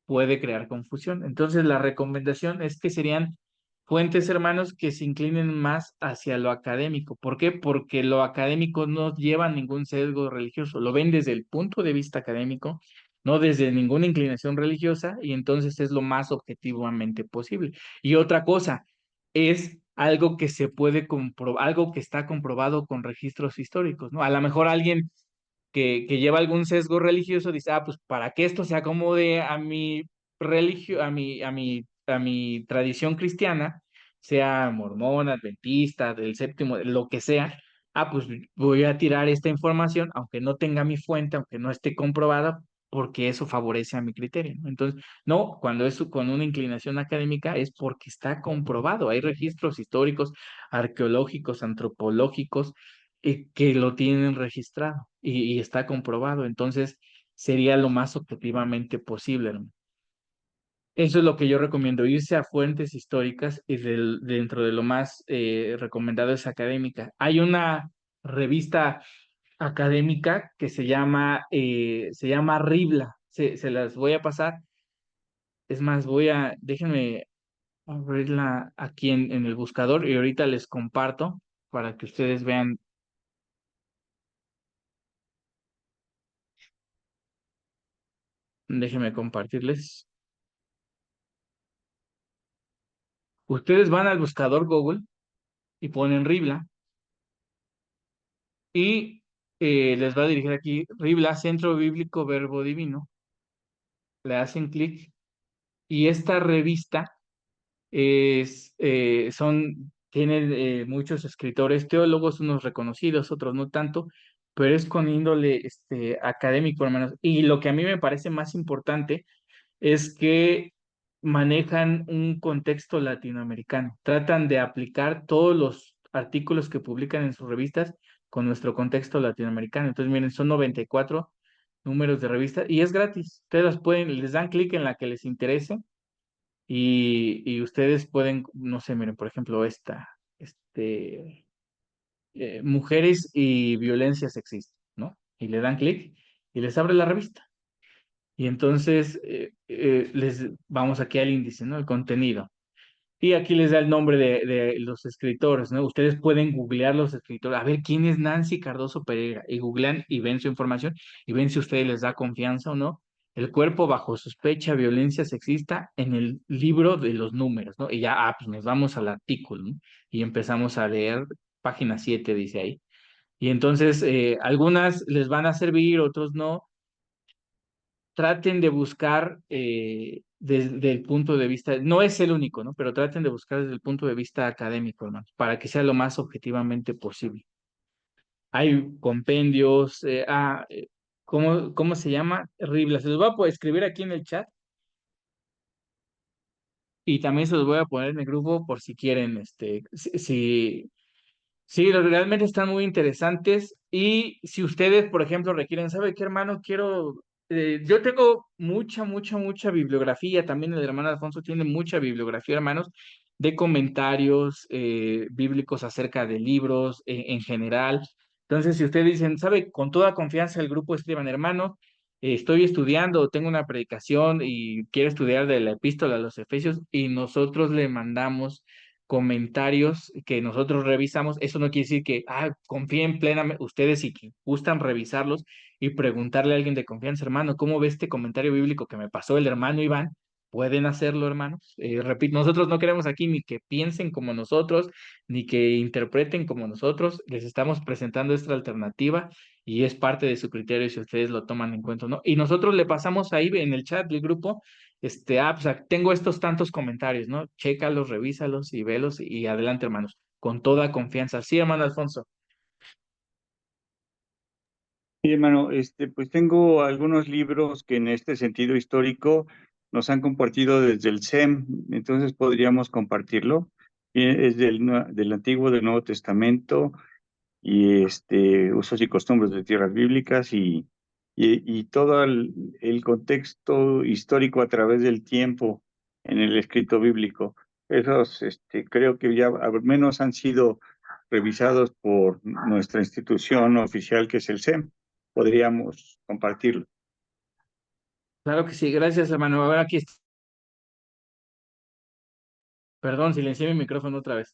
puede crear confusión. Entonces, la recomendación es que serían fuentes, hermanos, que se inclinen más hacia lo académico. ¿Por qué? Porque lo académico no lleva ningún sesgo religioso, lo ven desde el punto de vista académico, no desde ninguna inclinación religiosa, y entonces es lo más objetivamente posible. Y otra cosa, es algo que se puede comprobar, algo que está comprobado con registros históricos, ¿no? A lo mejor alguien que lleva algún sesgo religioso dice, ah, pues para que esto se acomode a mi religio, a mi tradición cristiana, sea mormón, adventista, del séptimo, lo que sea, ah, pues voy a tirar esta información, aunque no tenga mi fuente, aunque no esté comprobada, porque eso favorece a mi criterio, ¿no? Entonces, no, cuando es con una inclinación académica es porque está comprobado. Hay registros históricos, arqueológicos, antropológicos, que lo tienen registrado y está comprobado. Entonces, sería lo más objetivamente posible, ¿no? Eso es lo que yo recomiendo, irse a fuentes históricas y dentro de lo más recomendado es académica. Hay una revista académica que se llama Ribla. Se las voy a pasar. Es más, déjenme abrirla aquí en el buscador y ahorita les comparto para que ustedes vean. Déjenme compartirles. Ustedes van al buscador Google y ponen Ribla y les va a dirigir aquí Ribla, Centro Bíblico Verbo Divino. Le hacen clic y esta revista tiene muchos escritores, teólogos, unos reconocidos, otros no tanto, pero es con índole académico, hermanos. Y lo que a mí me parece más importante es que manejan un contexto latinoamericano, tratan de aplicar todos los artículos que publican en sus revistas con nuestro contexto latinoamericano. Entonces, miren, son 94 números de revista y es gratis. Ustedes les dan clic en la que les interese y ustedes pueden, no sé, miren, por ejemplo, mujeres y violencia sexista, ¿no? Y le dan clic y les abre la revista. Y entonces les vamos aquí al índice, ¿no? El contenido. Y aquí les da el nombre de los escritores, ¿no? Ustedes pueden googlear los escritores, a ver quién es Nancy Cardoso Pereira, y googlean y ven su información y ven si a ustedes les da confianza o no. El cuerpo bajo sospecha, violencia sexista en el libro de los números, ¿no? Y ya, pues nos vamos al artículo, ¿no? Y empezamos a leer, página 7 dice ahí. Y entonces, algunas les van a servir, otros no. Traten de buscar desde el punto de vista, no es el único, ¿no? Pero traten de buscar desde el punto de vista académico, hermanos, para que sea lo más objetivamente posible. Hay compendios, ¿cómo se llama? Ribla. Se los voy a poder escribir aquí en el chat y también se los voy a poner en el grupo por si quieren, sí, realmente están muy interesantes y si ustedes, por ejemplo, requieren, ¿sabe qué, hermano? Yo tengo mucha bibliografía, también el hermano Alfonso tiene mucha bibliografía, hermanos, de comentarios bíblicos acerca de libros en general. Entonces, si ustedes dicen, ¿sabe? Con toda confianza el grupo escriban, hermano, estoy estudiando, tengo una predicación y quiero estudiar de la epístola a los Efesios y nosotros le mandamos comentarios que nosotros revisamos, eso no quiere decir que confíen plenamente ustedes y que gustan revisarlos y preguntarle a alguien de confianza, hermano, ¿cómo ve este comentario bíblico que me pasó el hermano Iván? Pueden hacerlo, hermanos. Repito, nosotros no queremos aquí ni que piensen como nosotros, ni que interpreten como nosotros. Les estamos presentando esta alternativa y es parte de su criterio si ustedes lo toman en cuenta, ¿no? Y nosotros le pasamos ahí en el chat del grupo pues tengo estos tantos comentarios, ¿no? Chécalos, revísalos y velos y adelante, hermanos, con toda confianza. Sí, hermano Alfonso. Sí, hermano, pues tengo algunos libros que en este sentido histórico nos han compartido desde el SEM, entonces podríamos compartirlo. Es del Antiguo, del Nuevo Testamento, y usos y costumbres de tierras bíblicas y todo el contexto histórico a través del tiempo en el escrito bíblico. Esos creo que ya al menos han sido revisados por nuestra institución oficial que es el SEM. Podríamos compartirlo. Claro que sí, gracias, hermano. Ahora aquí está. Perdón, silencié mi micrófono otra vez.